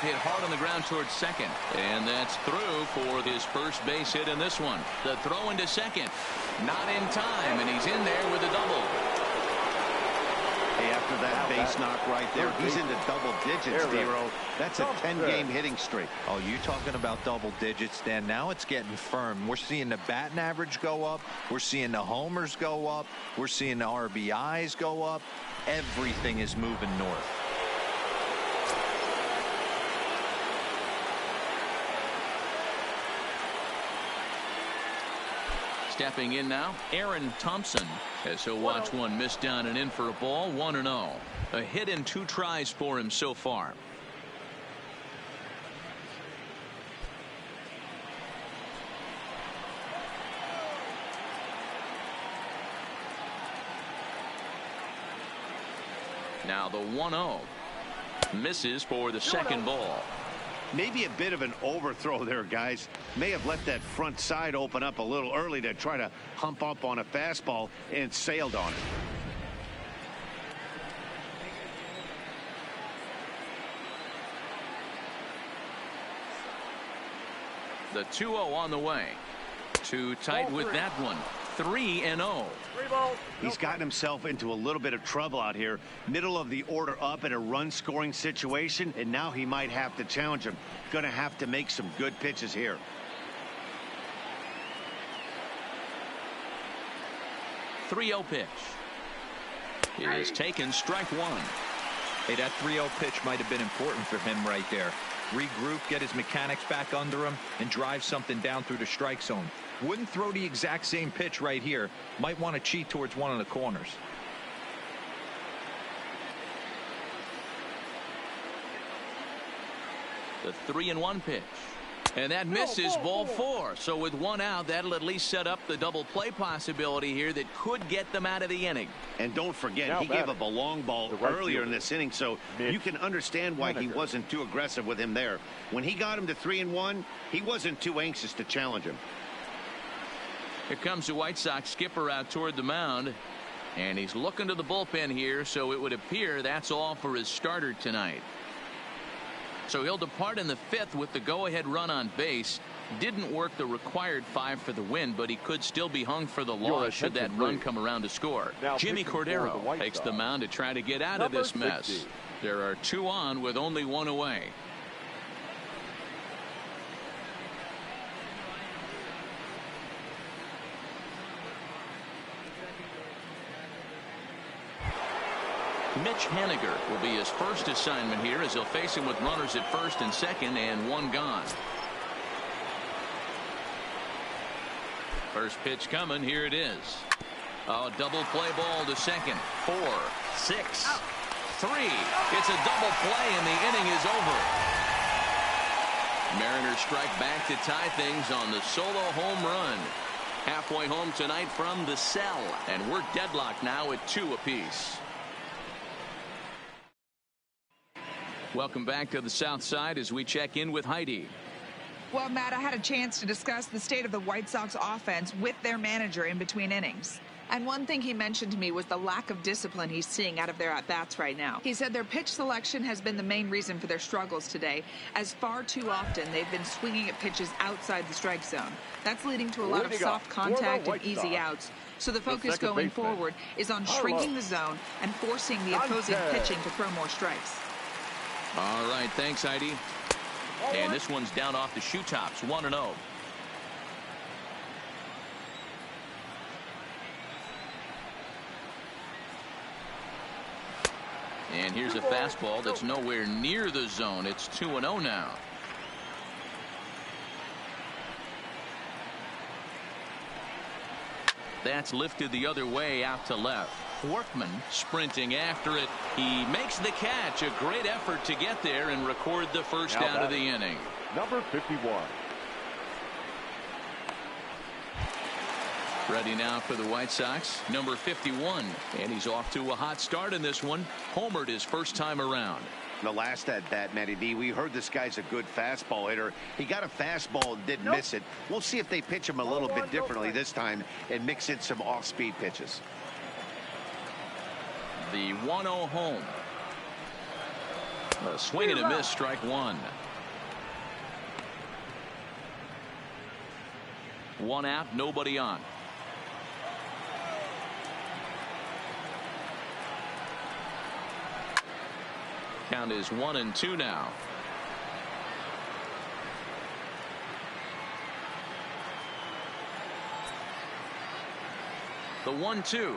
Hit hard on the ground towards second, and that's through for his first base hit in this one. The throw into second, not in time, and he's in there with a double. Hey, after that base knock right there, he's into double digits, Dero. That's a 10-game hitting streak. Oh, you talking about double digits, Dan? Now it's getting firm. We're seeing the batting average go up. We're seeing the homers go up. We're seeing the RBIs go up. Everything is moving north. Stepping in now, Aaron Thompson, as he'll watch one miss down and in for a ball. 1-0. A hit in 2 tries for him so far. Now the 1-0. Misses for the second ball. Maybe a bit of an overthrow there, guys. May have let that front side open up a little early to try to hump up on a fastball and sailed on it. The 2-0 on the way. Too tight with that one. 3-0. He's gotten himself into a little bit of trouble out here. Middle of the order up in a run-scoring situation, and now he might have to challenge him. Going to have to make some good pitches here. The 3-0 pitch is taken, strike one. Hey, that 3-0 pitch might have been important for him right there. Regroup, get his mechanics back under him, and drive something down through the strike zone. Wouldn't throw the exact same pitch right here. Might want to cheat towards one of the corners. The 3-1 pitch. And that misses, ball 4. So with 1 out, that'll at least set up the double play possibility here that could get them out of the inning. And don't forget, he gave up a long ball earlier in this inning, so you can understand why he wasn't too aggressive with him there. When he got him to 3-1, he wasn't too anxious to challenge him. Here comes the White Sox skipper out toward the mound, and he's looking to the bullpen here, so it would appear that's all for his starter tonight. So he'll depart in the 5th with the go-ahead run on base. Didn't work the required 5 for the win, but he could still be hung for the loss should that run come around to score. Now Jimmy Cordero takes the mound to try to get out of this mess. There are 2 on with only 1 away. Mitch Haniger will be his first assignment here as he'll face him with runners at first and second and 1 gone. First pitch coming. Here it is. A double play ball to second. 4, 6, 3. It's a double play and the inning is over. Mariners strike back to tie things on the solo home run. Halfway home tonight from the cell, and we're deadlocked now at 2 apiece. Welcome back to the South Side as we check in with Heidi. Well, Matt, I had a chance to discuss the state of the White Sox offense with their manager in between innings. And one thing he mentioned to me was the lack of discipline he's seeing out of their at-bats right now. He said their pitch selection has been the main reason for their struggles today, as far too often they've been swinging at pitches outside the strike zone. That's leading to a lot of soft contact and easy outs. So the focus going forward is on shrinking the zone and forcing the opposing pitching to throw more strikes. All right, thanks, Heidi. And this one's down off the shoe tops, 1-0. And here's a fastball that's nowhere near the zone. It's 2-0 now. That's lifted the other way out to left. Workman sprinting after it. He makes the catch. A great effort to get there and record the first out of the inning. Number 51. Ready now for the White Sox, number 51. And he's off to a hot start in this one. Homered his first time around. The last at bat, Matty D, we heard this guy's a good fastball hitter. He got a fastball and didn't miss it. We'll see if they pitch him a little bit differently this time and mix in some off-speed pitches. The 1-0 home. A swing and a miss, strike one. One out, nobody on. Count is 1-2 now. The 1-2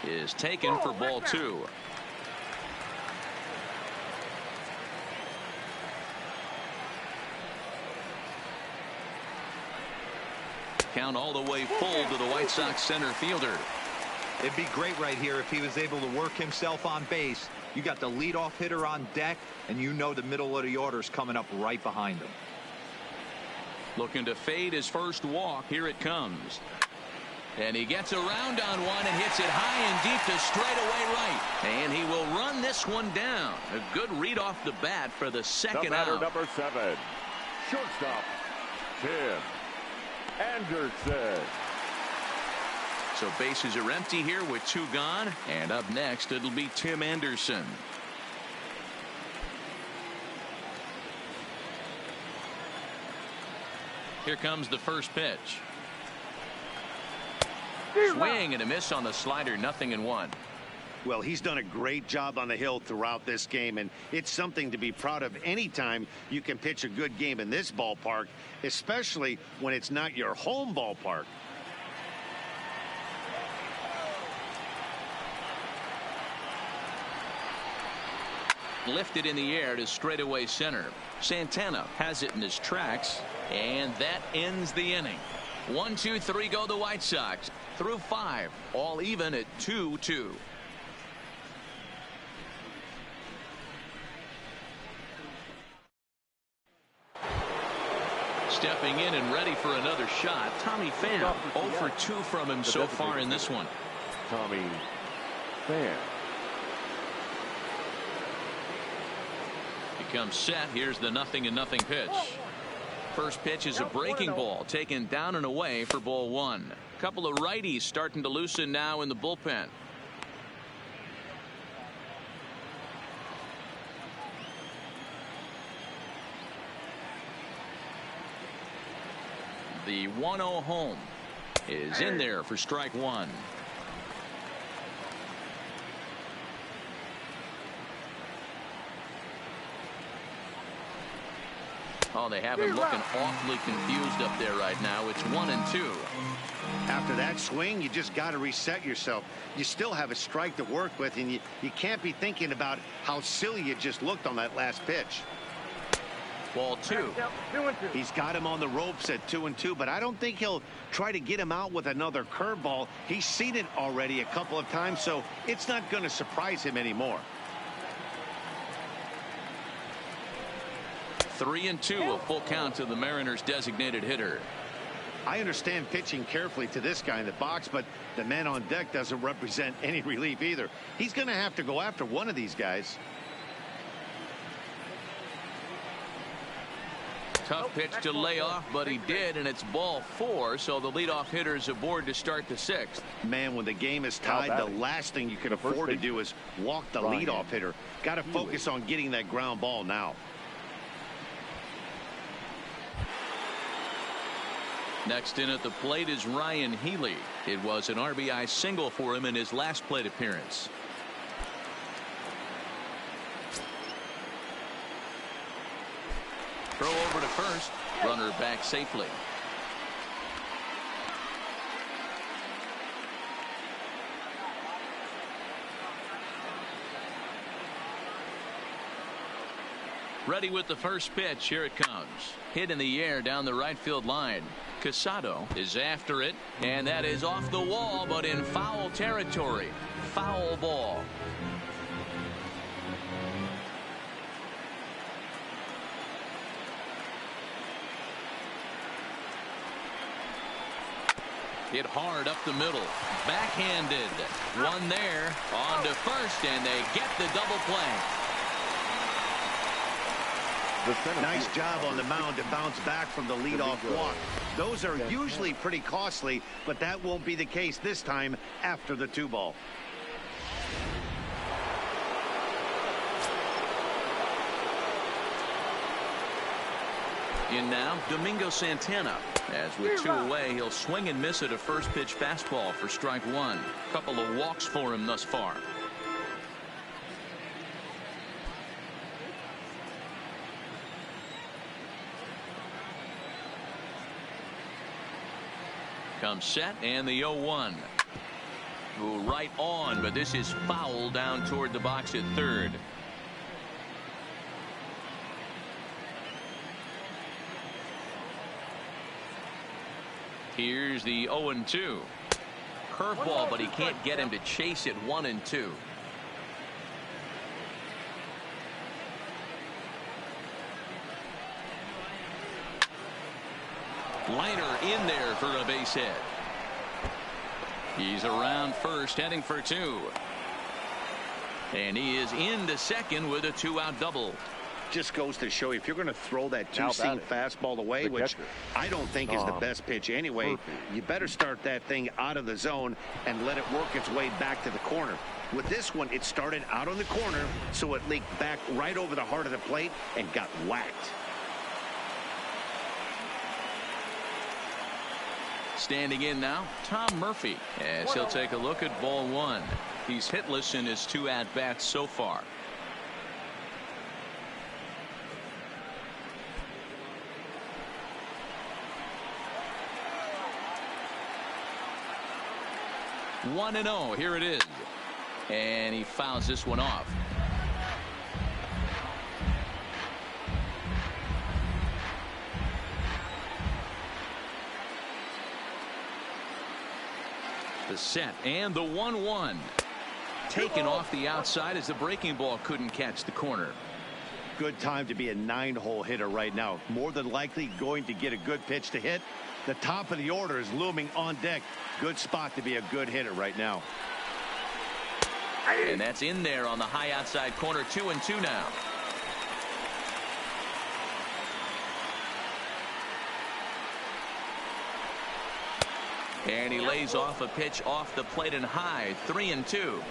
is taken for ball two. Count all the way full to the White Sox center fielder. It'd be great right here if he was able to work himself on base. You got the leadoff hitter on deck, and you know the middle of the order is coming up right behind him. Looking to fade his first walk. Here it comes. And he gets around on one and hits it high and deep to straightaway right. And he will run this one down. A good read off the bat for the second out. Number 7, shortstop, Tim Anderson. So bases are empty here with two gone. And up next, it'll be Tim Anderson. Here comes the first pitch. Swing and a miss on the slider, 0-1. Well, he's done a great job on the hill throughout this game, and it's something to be proud of anytime you can pitch a good game in this ballpark, especially when it's not your home ballpark. Lifted in the air to straightaway center. Santana has it in his tracks, and that ends the inning. 1, 2, 3 go the White Sox. Through 5, all even at 2-2. Stepping in and ready for another shot, Tommy Pham. 0 for 2 from him so far in this one. Tommy Pham. He comes set. Here's the 0-0 pitch. First pitch is a breaking ball taken down and away for ball one. Couple of righties starting to loosen now in the bullpen. The 1-0 home is in there for strike one. Oh, they have him looking awfully confused up there right now. It's 1-2. After that swing, you just got to reset yourself. You still have a strike to work with, and you can't be thinking about how silly you just looked on that last pitch. Ball two. He's got him on the ropes at 2-2, but I don't think he'll try to get him out with another curveball. He's seen it already a couple of times, so it's not going to surprise him anymore. 3-2, a full count to the Mariners designated hitter. I understand pitching carefully to this guy in the box, but the man on deck doesn't represent any relief either. He's going to have to go after one of these guys. Tough pitch to lay off, but he did, and it's ball 4, so the leadoff hitter is aboard to start the 6th. Man, when the game is tied, the last thing you can afford to do is walk the leadoff hitter. Got to focus on getting that ground ball now. Next in at the plate is Ryan Healy. It was an RBI single for him in his last plate appearance. Throw over to first. Runner back safely. Ready with the first pitch. Here it comes. Hit in the air down the right field line. Casado is after it, and that is off the wall, but in foul territory. Foul ball. Hit hard up the middle. Backhanded. One there. On to first, and they get the double play. Nice job on the mound to bounce back from the leadoff walk. Those are usually pretty costly, but that won't be the case this time after the 2-ball. In now, Domingo Santana. As with 2 away, he'll swing and miss at a first pitch fastball for strike 1. Couple of walks for him thus far. Comes set, and the 0-1. Ooh, right on, but this is foul down toward the box at third. Here's the 0-2. Curveball, but he can't get him to chase it. 1-2. Liner in there for a base hit. He's around first, heading for 2. And he is into second with a 2-out double. Just goes to show you, if you're going to throw that 2-seam fastball away, which I don't think is the best pitch anyway, you better start that thing out of the zone and let it work its way back to the corner. With this one, it started out on the corner, so it leaked back right over the heart of the plate and got whacked. Standing in now, Tom Murphy, as he'll take a look at ball 1. He's hitless in his 2 at-bats so far. One and 0. Here it is. And he fouls this one off. The set and the 1-1. Taken off the outside as the breaking ball couldn't catch the corner. Good time to be a 9-hole hitter right now. More than likely going to get a good pitch to hit. The top of the order is looming on deck. Good spot to be a good hitter right now. And that's in there on the high outside corner. 2-2 now. And he lays off a pitch off the plate and high. 3-2.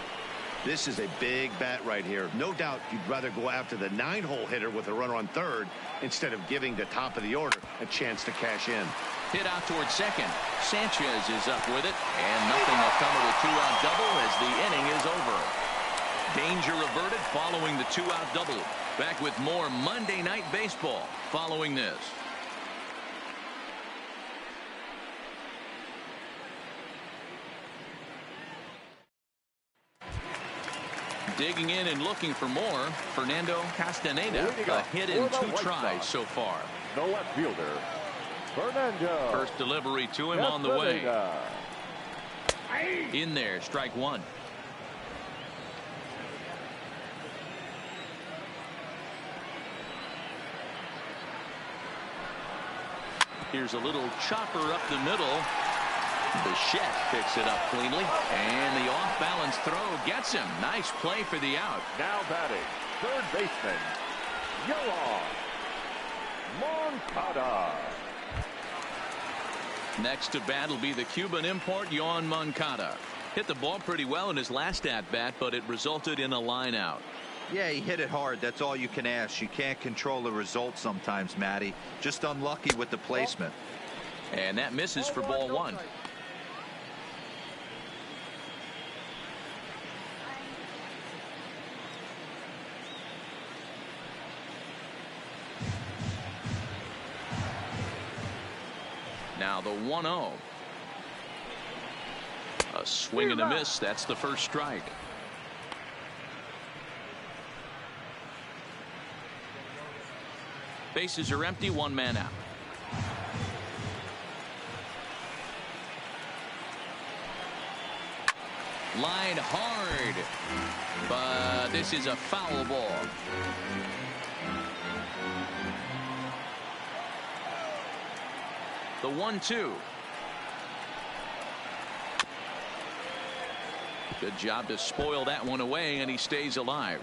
This is a big bat right here. No doubt you'd rather go after the 9-hole hitter with a runner on third instead of giving the top of the order a chance to cash in. Hit out towards second. Sanchez is up with it, and nothing will come of the 2-out double as the inning is over. Danger averted following the 2-out double. Back with more Monday Night Baseball following this. Digging in and looking for more, Fernando Castaneda. A hit in 2 tries so far. The left fielder, Fernando. First delivery to him on the way. In there, strike 1. Here's a little chopper up the middle. Bichette picks it up cleanly, and the off-balance throw gets him. Nice play for the out. Now batting, third baseman, Yoan Moncada. Next to bat will be the Cuban import, Yoan Moncada. Hit the ball pretty well in his last at-bat, but it resulted in a line out. Yeah, he hit it hard. That's all you can ask. You can't control the result sometimes, Matty. Just unlucky with the placement. And that misses for ball 1. Now the 1-0. A swing and a miss. That's the first strike. Bases are empty. 1 man out. Line hard, but this is a foul ball. The 1-2. Good job to spoil that one away, and he stays alive.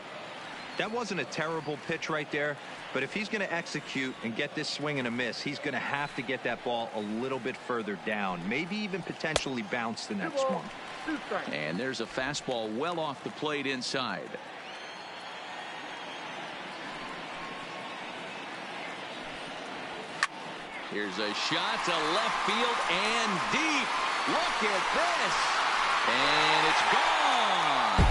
That wasn't a terrible pitch right there, but if he's going to execute and get this swing and a miss, he's going to have to get that ball a little bit further down, maybe even potentially bounce the next one. And there's a fastball well off the plate inside. Here's a shot to left field and deep. Look at this. And it's gone.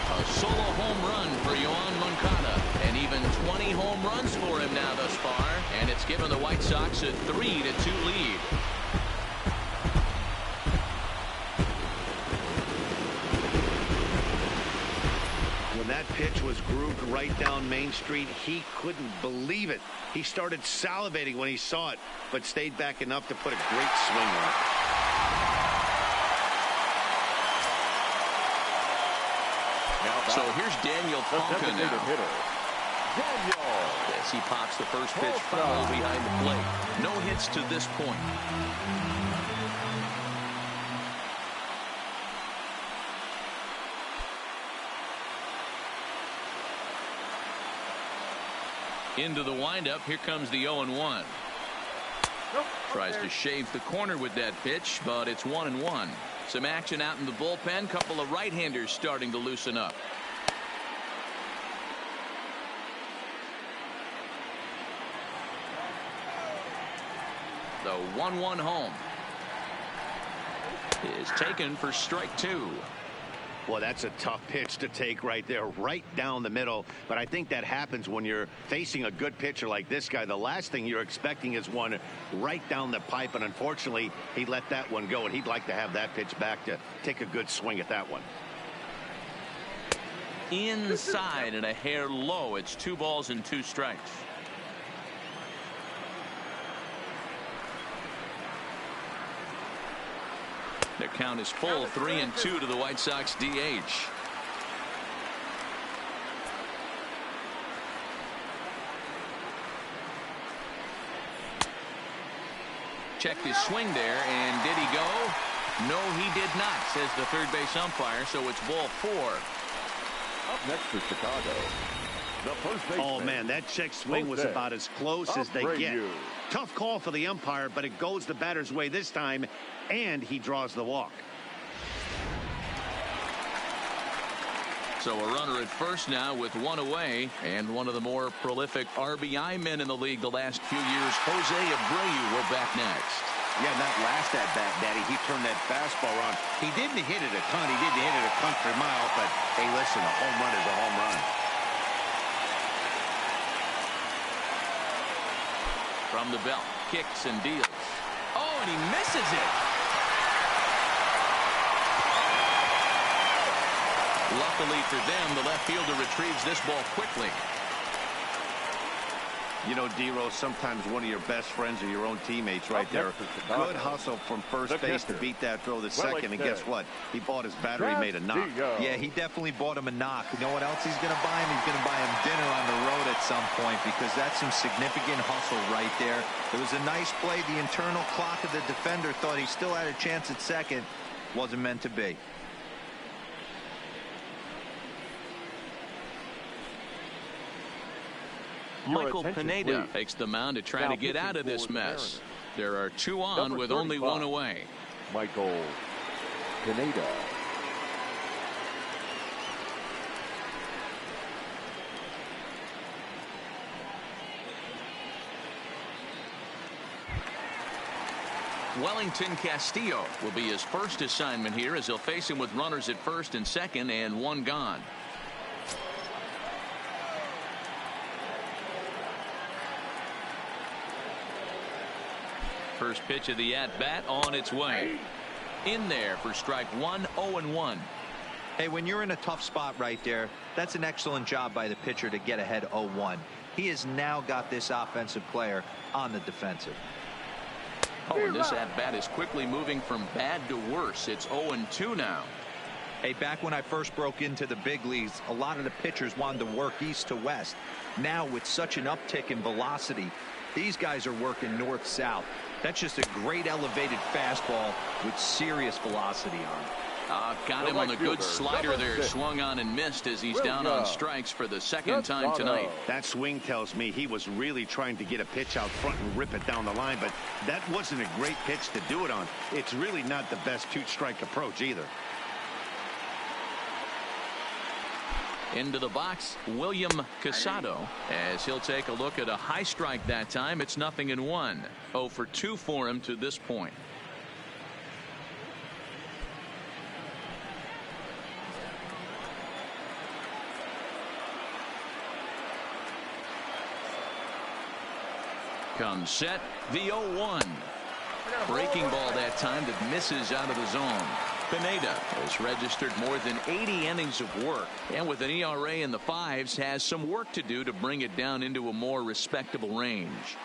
A solo home run for Yoan Moncada. And even 20 home runs for him now thus far. And it's given the White Sox a 3-2 lead. That pitch was grooved right down Main Street. He couldn't believe it. He started salivating when he saw it, but stayed back enough to put a great swing on it. So here's Daniel Falca now. Daniel. As he pops the first pitch foul behind the plate. No hits to this point. Into the windup. Here comes the 0-1. Tries to shave the corner with that pitch, but it's 1-1. Some action out in the bullpen. Couple of right-handers starting to loosen up. The 1-1 home is taken for strike 2. Well, that's a tough pitch to take right there, right down the middle. But I think that happens when you're facing a good pitcher like this guy. The last thing you're expecting is one right down the pipe. And unfortunately, he let that one go. And he'd like to have that pitch back to take a good swing at that one. Inside and a hair low. It's 2 balls and 2 strikes. Their count is full. 3-2 to the White Sox DH. Checked his swing there, and did he go? No, he did not, says the third base umpire. So it's ball 4. Up next for Chicago, the first baseman. Oh man, that check swing was about as close as they get. Tough call for the umpire, but it goes the batter's way this time, and he draws the walk. So a runner at first now with 1 away, and one of the more prolific RBI men in the league the last few years, Jose Abreu, will back next. Yeah, that last at bat, Daddy, he turned that fastball around. He didn't hit it a ton. He didn't hit it a country mile, but hey, listen, a home run is a home run. From the belt, kicks and deals. Oh, and he misses it. Luckily for them, the left fielder retrieves this ball quickly. You know, D-Row, sometimes one of your best friends are your own teammates right there. Good hustle from first base to beat that throw the second, and guess what? He bought his battery, made a knock. Yeah, he definitely bought him a knock. You know what else he's going to buy him? He's going to buy him dinner on the road at some point, because that's some significant hustle right there. It was a nice play. The internal clock of the defender thought he still had a chance at second. Wasn't meant to be. Michael Pineda takes the mound to try to get out of this mess. There are 2 on with only 1 away. Michael Pineda. Wellington Castillo will be his first assignment here, as he'll face him with runners at first and second and 1 gone. First pitch of the at-bat on its way. In there for strike 1, 0-1. Hey, when you're in a tough spot right there, that's an excellent job by the pitcher to get ahead 0-1. He has now got this offensive player on the defensive. Oh, and this at-bat is quickly moving from bad to worse. It's 0-2 now. Hey, back when I first broke into the big leagues, a lot of the pitchers wanted to work east to west. Now, with such an uptick in velocity, These guys are working north-south. That's just a great elevated fastball with serious velocity on it. Got him on the good slider there. Swung on and missed as he's down on strikes for the second time tonight. That swing tells me he was really trying to get a pitch out front and rip it down the line, but that wasn't a great pitch to do it on. It's really not the best two-strike approach either. Into the box, William Casado, as he'll take a look at a high strike that time. It's 0-1. 0 for 2 for him to this point. Comes set, the 0-1. Breaking ball that time that misses out of the zone. Pineda has registered more than 80 innings of work, and with an ERA in the 5s has some work to do to bring it down into a more respectable range.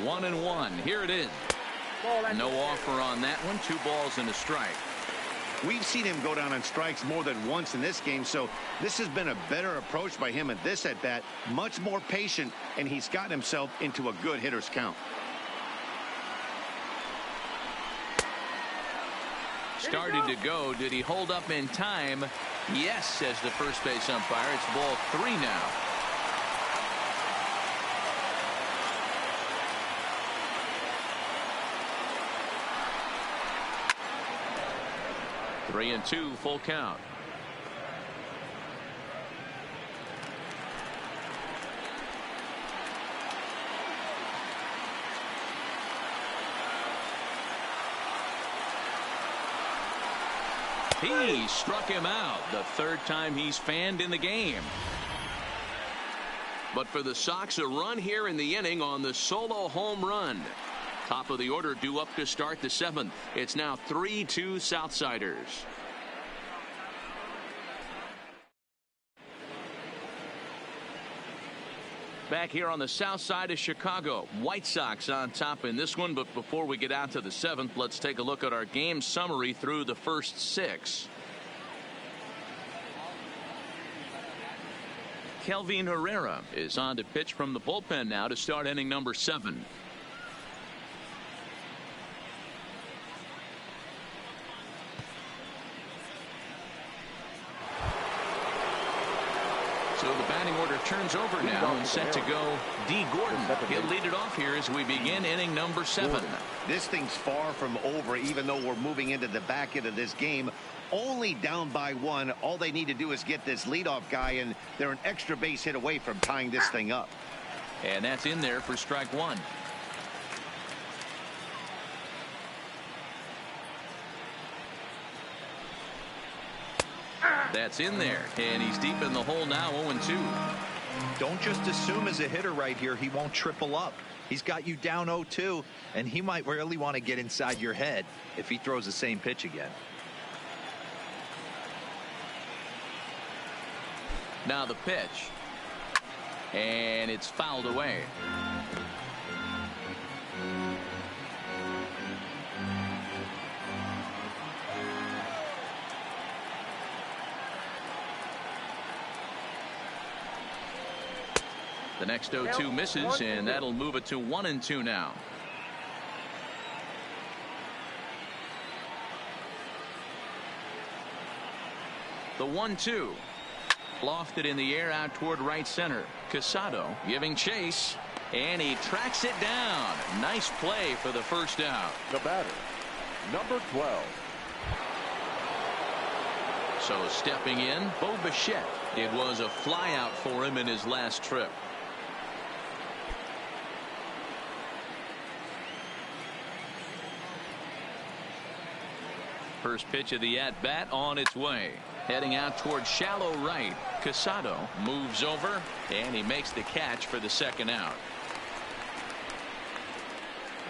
One and one. Here it is. No offer on that one. 2 balls and a strike. We've seen him go down on strikes more than once in this game, so this has been a better approach by him at this at-bat. Much more patient, and he's gotten himself into a good hitter's count. Started to go. Did he hold up in time? Yes, says the first base umpire. It's ball 3 now. Three and 2, full count. He struck him out. The 3rd time he's fanned in the game. But for the Sox, a run here in the inning on the solo home run. Top of the order due up to start the 7th. It's now 3-2 Southsiders. Back here on the south side of Chicago, White Sox on top in this one. But before we get out to the 7th, let's take a look at our game summary through the first 6. Kelvin Herrera is on to pitch from the bullpen now to start inning number 7. So the batting order turns over now and set to go D. Gordon. He'll lead it off here as we begin inning number 7. This thing's far from over, even though we're moving into the back end of this game. Only down by 1. All they need to do is get this leadoff guy, and they're an extra base hit away from tying this thing up. And that's in there for strike 1. That's in there, and he's deep in the hole now. 0-2. Don't just assume as a hitter right here he won't triple up. He's got you down 0-2, and he might really want to get inside your head if he throws the same pitch again. Now the pitch, and it's fouled away. The next 0-2 misses, and that'll move it to 1-2 now. The 1-2. Lofted in the air out toward right center. Casado giving chase, and he tracks it down. Nice play for the first out. The batter, number 12. So stepping in, Bo Bichette. It was a flyout for him in his last trip. First pitch of the at-bat on its way. Heading out towards shallow right. Casado moves over, and he makes the catch for the second out.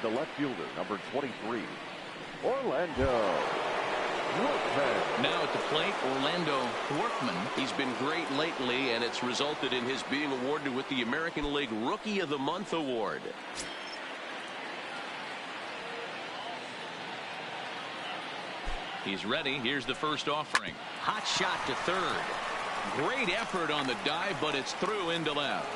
The left fielder, number 23, Orlando Workman. Now at the plate, Orlando Workman. He's been great lately, and it's resulted in his being awarded with the American League Rookie of the Month award. He's ready. Here's the first offering. Hot shot to third. Great effort on the dive, but it's through into left.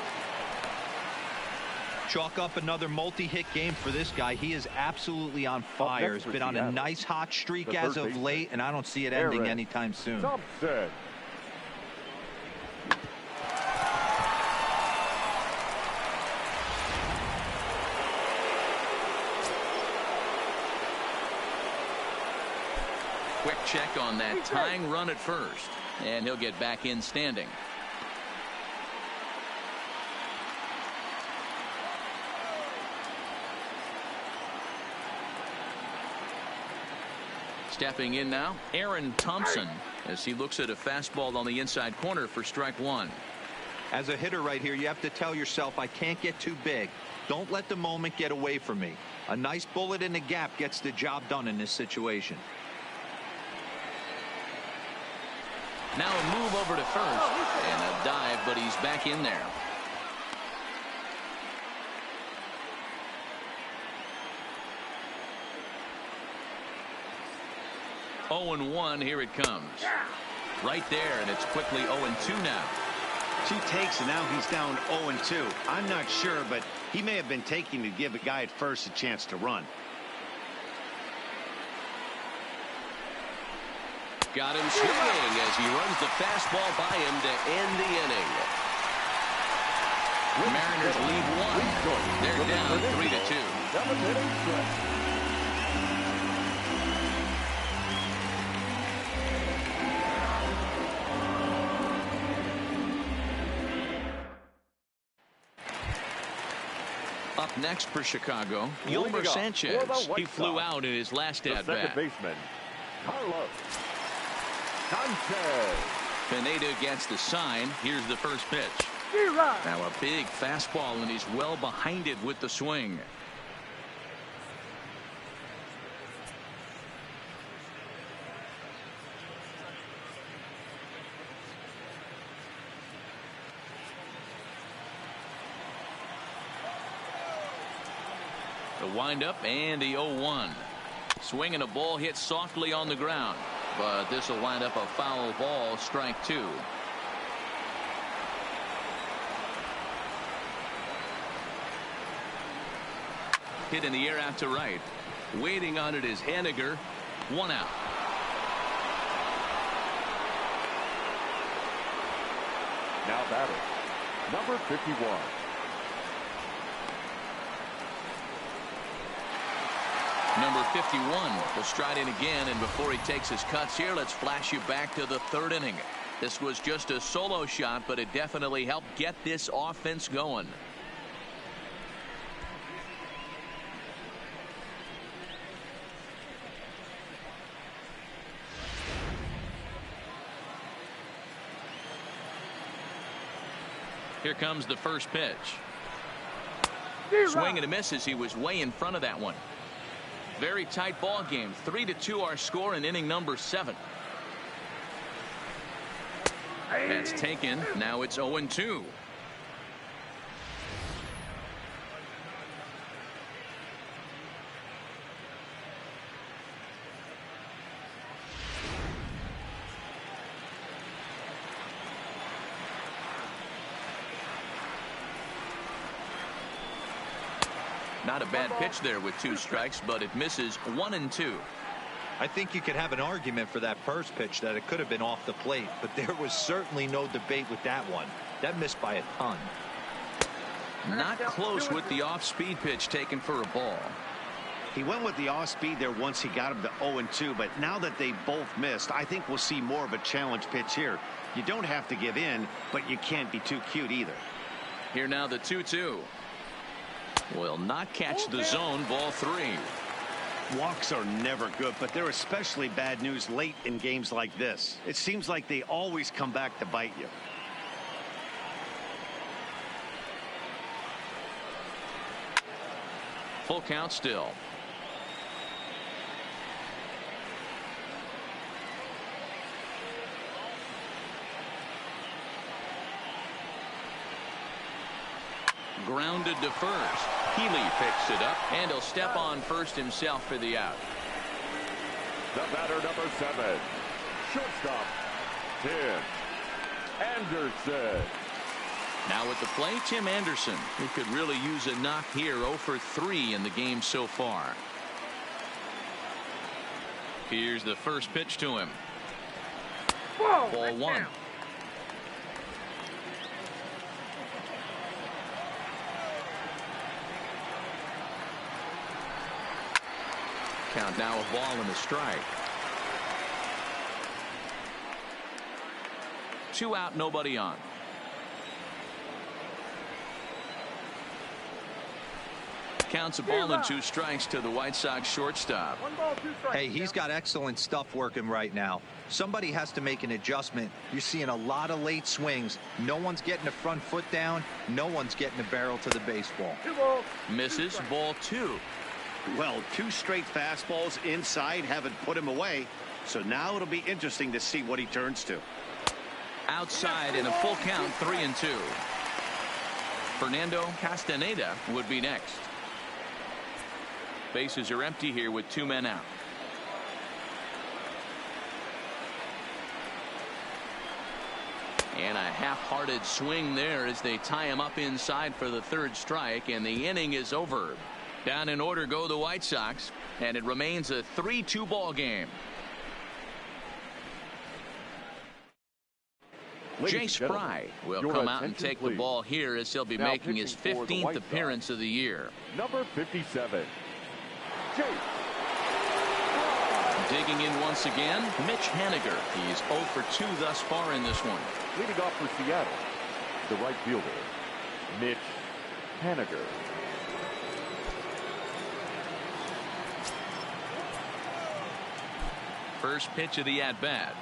Chalk up another multi-hit game for this guy. He is absolutely on fire. He's been on a nice hot streak as of late, and I don't see it ending anytime soon. Thompson. Quick check on that tying run at first, and he'll get back in standing. Stepping in now, Aaron Thompson, as he looks at a fastball on the inside corner for strike one. As a hitter right here, you have to tell yourself, I can't get too big. Don't let the moment get away from me. A nice bullet in the gap gets the job done in this situation. Now a move over to first and a dive, but he's back in there. Oh and 1, here it comes. Right there, and it's quickly 0-2 now. 2 takes, and now he's down 0-2. I'm not sure, but he may have been taking to give a guy at first a chance to run. Got him swinging as he runs the fastball by him to end the inning. The Mariners lead 1. They're down 3-2. Up next for Chicago, Yolmer Sanchez. He flew out in his last at bat. Second baseman, Carlos Sanchez. Pineda gets the sign. Here's the first pitch. Now a big fastball, and he's well behind it with the swing. The windup and the 0-1. Swing and a ball hit softly on the ground, but this will wind up a foul ball, strike 2. Hit in the air out to right. Waiting on it is Henniger. 1 out. Now batter, number 51. Number 51 will stride in again, and before he takes his cuts here, let's flash you back to the 3rd inning. This was just a solo shot, but it definitely helped get this offense going. Here comes the first pitch. Swing and a miss as he was way in front of that one. Very tight ball game. 3-2 our score in inning number 7. That's taken. Now it's 0-2. Not a bad pitch there with 2 strikes, but it misses 1-2. I think you could have an argument for that first pitch that it could have been off the plate, but there was certainly no debate with that one. That missed by a ton. Not close with the off-speed pitch taken for a ball. He went with the off-speed there once he got him to 0-2, but now that they both missed, I think we'll see more of a challenge pitch here. You don't have to give in, but you can't be too cute either. Here now the 2-2. Will not catch the zone. Ball 3. Walks are never good, but they're especially bad news late in games like this. It seems like they always come back to bite you. Full count still. Grounded to first. Healy picks it up, and he'll step on first himself for the out. The batter, number 7, shortstop, Tim Anderson. Now at the plate, Tim Anderson, who could really use a knock here. 0 for 3 in the game so far. Here's the first pitch to him. Whoa, Ball 1. down. Count now, a ball and a strike. 2 out, nobody on. Counts a ball and 2 strikes to the White Sox shortstop. 1 ball, 2 strikes. Hey, he's got excellent stuff working right now. Somebody has to make an adjustment. You're seeing a lot of late swings. No one's getting the front foot down. No one's getting the barrel to the baseball. 2 balls. Misses, ball 2. Well, 2 straight fastballs inside haven't put him away. So now it'll be interesting to see what he turns to. Outside in a full count, 3-2. Fernando Castaneda would be next. Bases are empty here with 2 men out. And a half-hearted swing there as they tie him up inside for the 3rd strike, and the inning is over. Down in order go the White Sox, and it remains a 3-2 ball game. Jay Spry will come out and take the ball here as he'll be making his 15th appearance of the year. Number 57, Jay. Digging in once again, Mitch Haniger. He's 0 for 2 thus far in this one. Leading off for Seattle, the right fielder, Mitch Haniger. First pitch of the at-bat.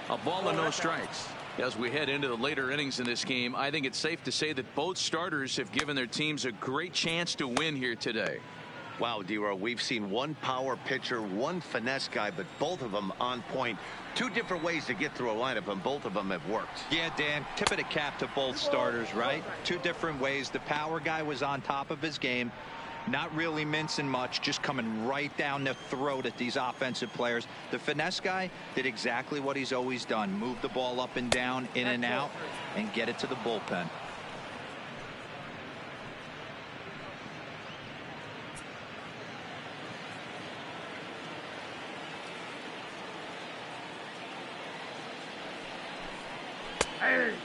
A ball and no strikes. As we head into the later innings in this game, I think it's safe to say that both starters have given their teams a great chance to win here today. Wow, D-Row, we've seen one power pitcher, one finesse guy, but both of them on point. 2 different ways to get through a lineup, and both of them have worked. Yeah, Dan, tip of the cap to both starters, right? 2 different ways. The power guy was on top of his game. Not really mincing much, just coming right down the throat at these offensive players. The finesse guy did exactly what he's always done. Move the ball up and down, in and out, and get it to the bullpen.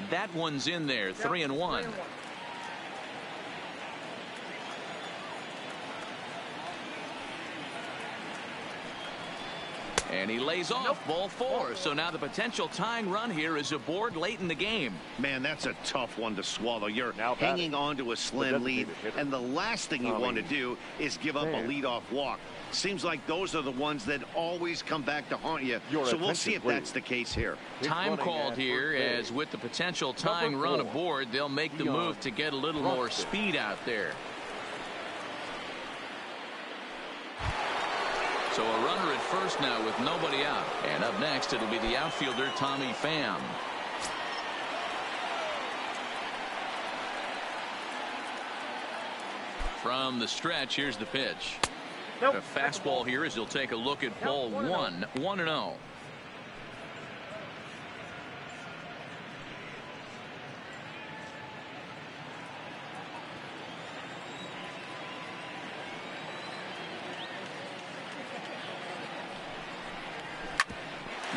That one's in there, 3-1. And he lays off, ball 4. So now the potential tying run here is aboard late in the game. Man, that's a tough one to swallow. You're Now hanging on to a slim lead, and the last thing you want to do is give up a leadoff walk. Seems like those are the ones that always come back to haunt you. So we'll see if that's the case here. Time called here, as with the potential tying run aboard, they'll make the move to get a little more speed out there. So a runner at first now with nobody out. And up next, it'll be the outfielder, Tommy Pham. From the stretch, here's the pitch. A fastball here as he'll take a look at ball 1, 1-0.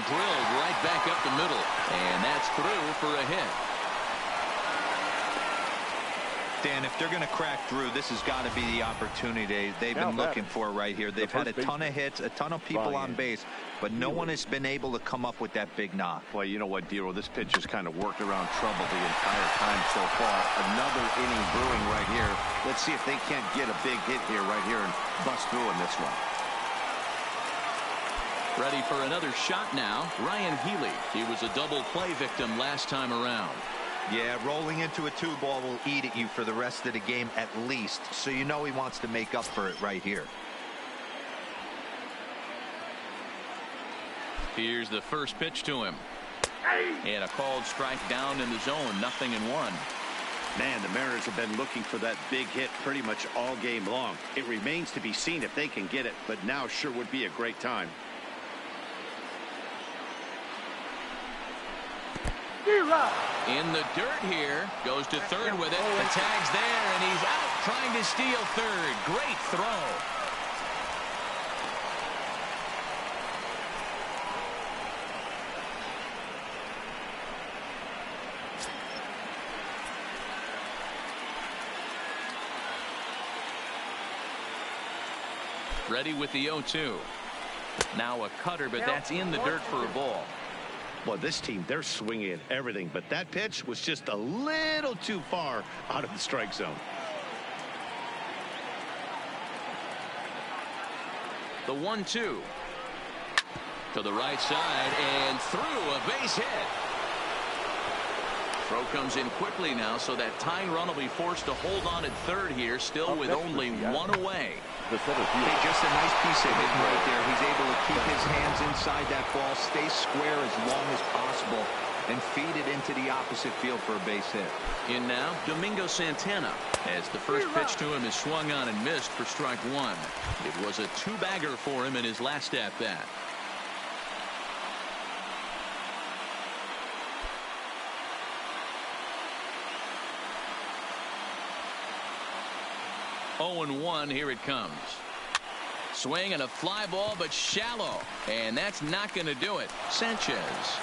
Drilled right back up the middle, and that's through for a hit. Dan, if they're going to crack through, this has got to be the opportunity they've been looking for right here. They've had a ton of hits, a ton of people on base, but no one has been able to come up with that big knock. Well, you know what, Dero, this pitch has kind of worked around trouble the entire time so far. Another inning brewing right here. Let's see if they can't get a big hit here right here and bust through in this one. Ready for another shot now, Ryan Healy. He was a double play victim last time around. Yeah, rolling into a 2-ball will eat at you for the rest of the game at least, so you know he wants to make up for it right here. Here's the first pitch to him. And a called strike down in the zone, 0-1. Man, the Mariners have been looking for that big hit pretty much all game long. It remains to be seen if they can get it, but now sure would be a great time. In the dirt here, goes to third with it. The tag's there, and he's out trying to steal third. Great throw. Ready with the 0-2. Now a cutter, but that's in the dirt for a ball. Well, this team, they're swinging at everything, but that pitch was just a little too far out of the strike zone. The 1-2. To the right side and through a base hit. Throw comes in quickly now, so that tying run will be forced to hold on at third here, still with only one away. Hey, just a nice piece of hitting right there. He's able to keep his hands inside that ball, stay square as long as possible, and feed it into the opposite field for a base hit. In now, Domingo Santana, as the first pitch to him is swung on and missed for strike one. It was a two-bagger for him in his last at-bat. Oh, 0-1, here it comes. Swing and a fly ball, but shallow. And that's not going to do it. Sanchez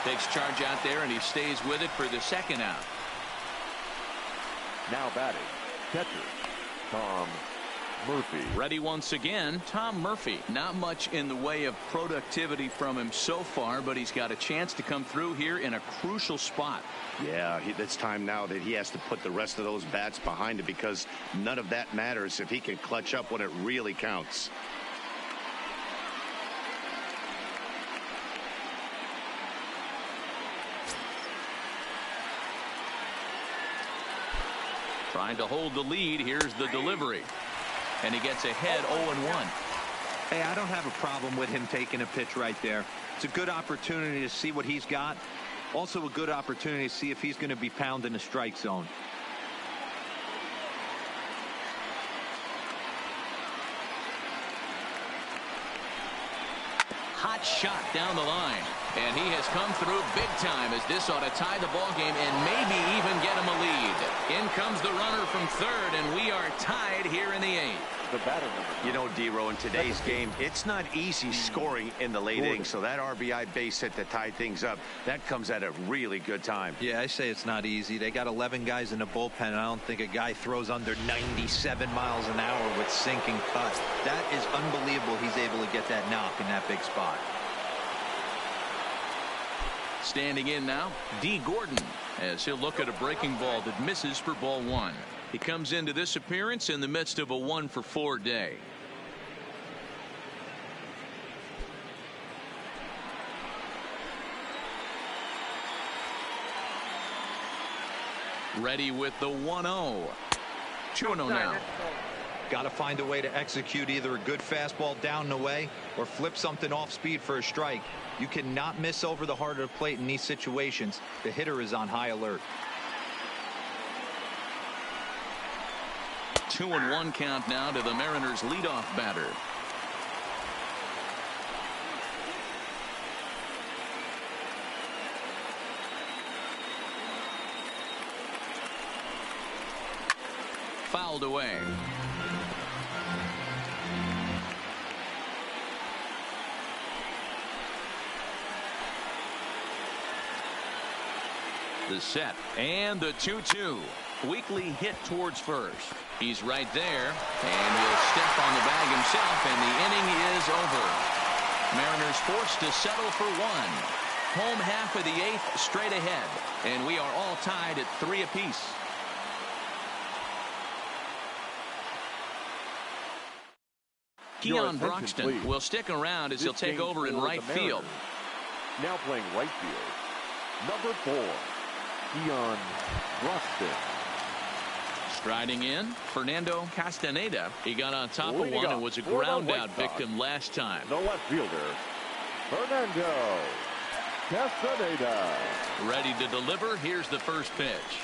takes charge out there, and he stays with it for the second out. Now batting, catcher, Tom Murphy. Ready once again, Tom Murphy. Not much in the way of productivity from him so far, but he's got a chance to come through here in a crucial spot. Yeah, it's time now that he has to put the rest of those bats behind it, because none of that matters if he can clutch up when it really counts. Trying to hold the lead. Here's the delivery. And he gets ahead 0-1. Hey, I don't have a problem with him taking a pitch right there. It's a good opportunity to see what he's got. Also a good opportunity to see if he's going to be pounding the strike zone. Hot shot down the line. And he has come through big time, as this ought to tie the ball game and maybe even get him a lead. In comes the runner from third, and we are tied here in the eighth. The batter number. You know, D-Row, in today's game, it's not easy scoring in the late innings, so that RBI base hit to tie things up, that comes at a really good time. Yeah, I say it's not easy. They got 11 guys in the bullpen, and I don't think a guy throws under 97 miles an hour with sinking cuts. That is unbelievable. He's able to get that knock in that big spot. Standing in now, D. Gordon, as he'll look at a breaking ball that misses for ball one. He comes into this appearance in the midst of a 1-for-4 day. Ready with the 1-0. 2-0 now. Got to find a way to execute either a good fastball down the way or flip something off speed for a strike. You cannot miss over the heart of the plate in these situations. The hitter is on high alert. 2-1 count now to the Mariners leadoff batter. Fouled away. The set and the 2-2. Weakly hit towards first. He's right there, and he'll step on the bag himself, and the inning is over. Mariners forced to settle for one. Home half of the eighth straight ahead, and we are all tied at 3 apiece. Keon Broxton will stick around as he'll take over in right field. Now playing right field, number 4, Keon Broxton. Striding in, Fernando Castaneda. He got on top of one and was a ground-out victim last time. The left fielder, Fernando Castaneda. Ready to deliver. Here's the first pitch.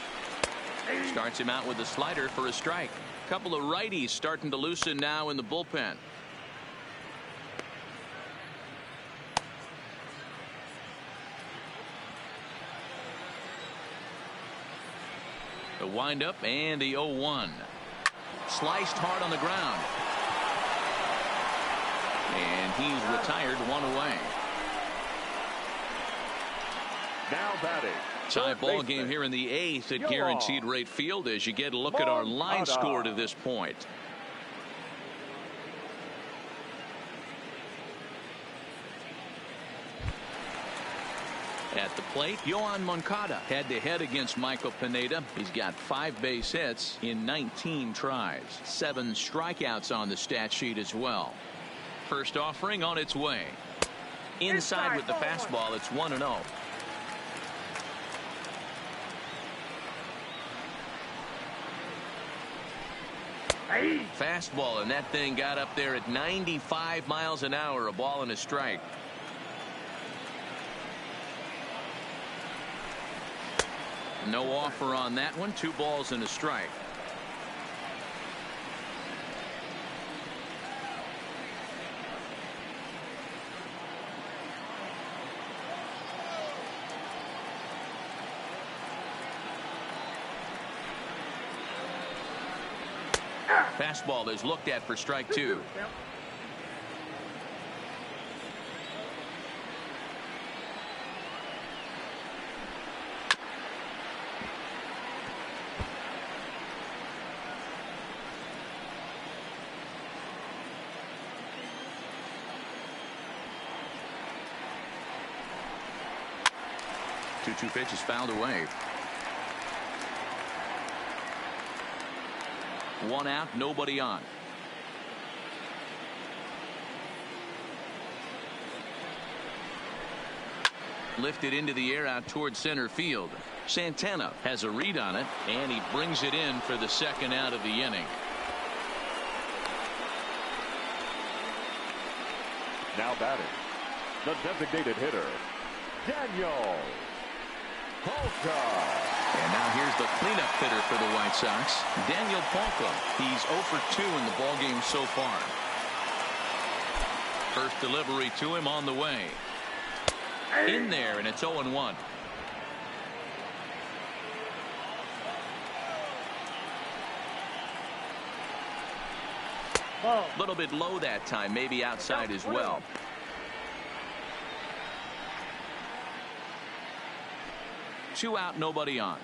Starts him out with a slider for a strike. Couple of righties starting to loosen now in the bullpen. The windup and the 0-1. Sliced hard on the ground. And he's retired, one away. Now batting. Tie ball game here in the 8th at Guaranteed Rate Field as you get a look at our line score to this point. At the plate, Yohan Moncada head-to-head against Michael Pineda. He's got 5 base hits in 19 tries. 7 strikeouts on the stat sheet as well. First offering on its way. Inside with the fastball, it's 1-0. Fastball, and that thing got up there at 95 miles an hour. A ball and a strike. No offer on that one. 2 balls and a strike. Fastball is looked at for strike 2. Two pitches fouled away. 1 out, nobody on. Lifted into the air out towards center field. Santana has a read on it, and he brings it in for the 2nd out of the inning. Now batting, the designated hitter, Daniel Polka. And now here's the cleanup hitter for the White Sox, Daniel Polka. He's 0 for 2 in the ballgame so far. First delivery to him on the way. In there, and it's 0-1. A little bit low that time, maybe outside as well. Two out, nobody on.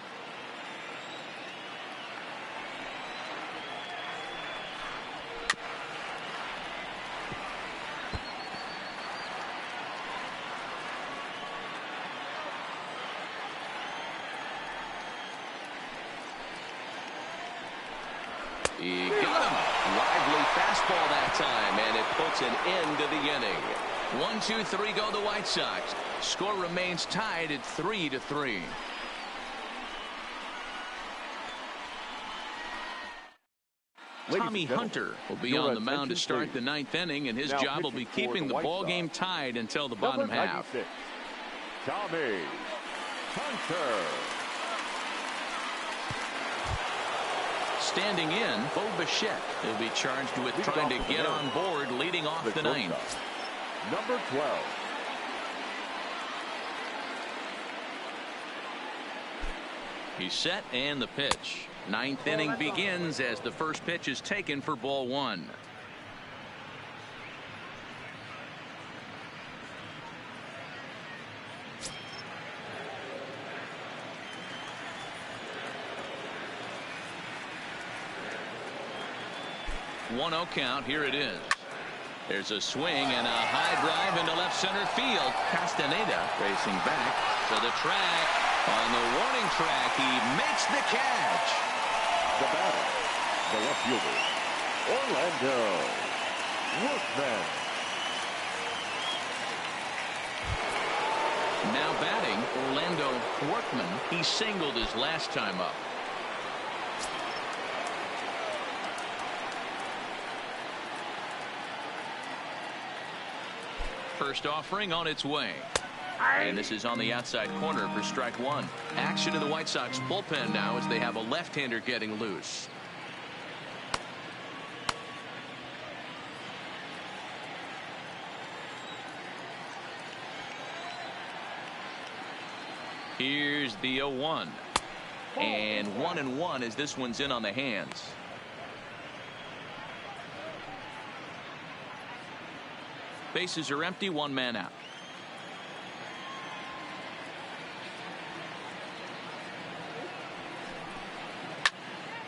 He got him. Lively fastball that time, and it puts an end to the inning. 1-2-3 go the White Sox. Score remains tied at 3-3. Tommy Hunter will be on the mound to start the 9th inning, and his job will be keeping the ball game tied until the bottom half. Tommy Hunter. Standing in, Bo Bichette will be charged with trying to get on board leading off the 9th. Number 12. He's set, and the pitch. 9th inning begins as the first pitch is taken for ball 1. One 0 count. Here it is. There's a swing and a high drive into left center field. Castaneda racing back to the track. On the warning track, he makes the catch. The batter, the left fielder, Orlando Workman. Now batting, Orlando Workman. He singled his last time up. First offering on its way. And this is on the outside corner for strike one. Action in the White Sox bullpen now as they have a left-hander getting loose. Here's the 0-1. And 1-1 as this one's in on the hands. Bases are empty, one man out.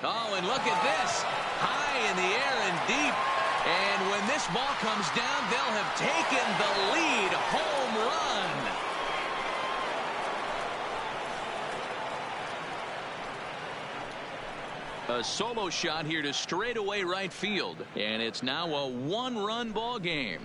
Oh, and look at this. High in the air and deep. And when this ball comes down, they'll have taken the lead. Home run. A solo shot here to straightaway right field. And it's now a one-run ball game.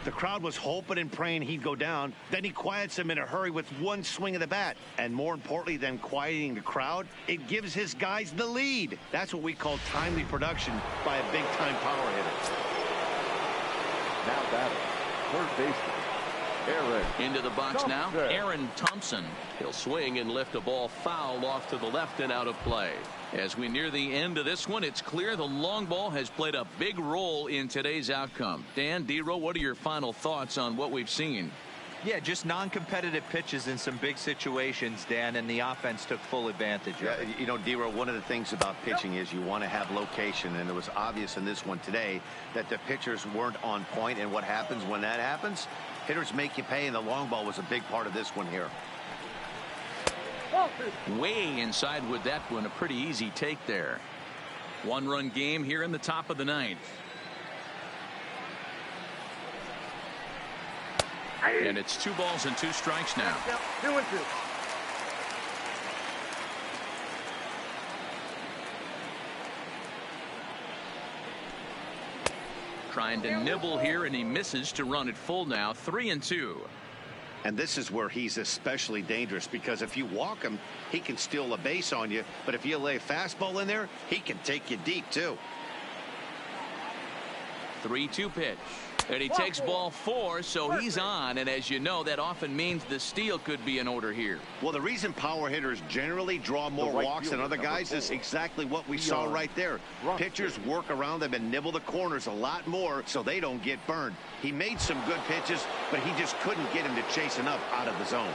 The crowd was hoping and praying he'd go down. Then he quiets them in a hurry with one swing of the bat. And more importantly than quieting the crowd, it gives his guys the lead. That's what we call timely production by a big-time power hitter. Now batting, third baseman, Aaron. Into the box now, Aaron Thompson. He'll swing and lift a ball foul off to the left and out of play. As we near the end of this one, it's clear the long ball has played a big role in today's outcome. Dan, D-Row, what are your final thoughts on what we've seen? Yeah, just non-competitive pitches in some big situations, Dan, and the offense took full advantage of it. You know, D-Row, one of the things about pitching is you want to have location, and it was obvious in this one today that the pitchers weren't on point, and what happens when that happens? Hitters make you pay, and the long ball was a big part of this one here. Way inside with that one, a pretty easy take there. One-run game here in the top of the ninth. And it's 2 balls and 2 strikes now. 2-2. Trying to nibble here, and he misses to run it full now. 3-2. And this is where he's especially dangerous, because if you walk him, he can steal a base on you. But if you lay a fastball in there, he can take you deep, too. 3-2 pitch. And he takes ball 4, so he's on. And as you know, that often means the steal could be in order here. Well, the reason power hitters generally draw more walks than other guys is exactly what we saw right there. Pitchers work around them and nibble the corners a lot more so they don't get burned. He made some good pitches, but he just couldn't get him to chase enough out of the zone.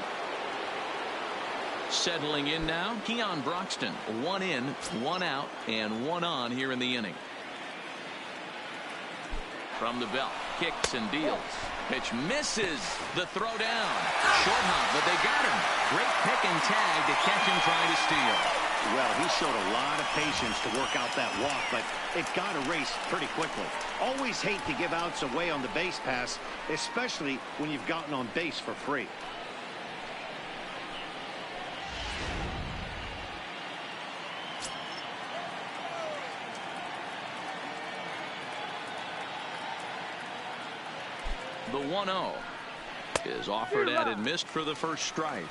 Settling in now, Keon Broxton. 1 in, 1 out, and 1 on here in the inning. From the belt, kicks and deals. Pitch misses. The throw down. Short hop, but they got him. Great pick and tag to catch him trying to steal. Well, he showed a lot of patience to work out that walk, but it got erased pretty quickly. Always hate to give outs away on the base pass, especially when you've gotten on base for free. The 1-0 is offered at and missed for the first strike.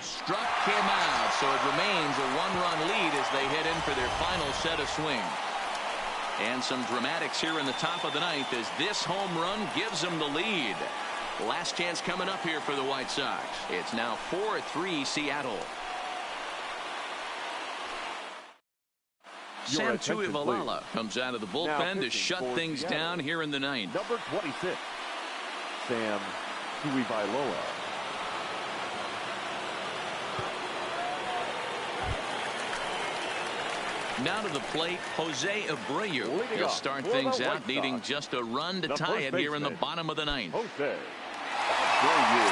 Struck him out, so it remains a 1-run lead as they head in for their final set of swings. And some dramatics here in the top of the ninth as this home run gives them the lead. Last chance coming up here for the White Sox. It's now 4-3 Seattle. Sam Tuivailala comes out of the bullpen to shut things down here in the ninth. Number 26, Sam Tuivailala. Now to the plate, Jose Abreu. He'll start things out needing just a run to tie it here in the bottom of the ninth. Jose for you.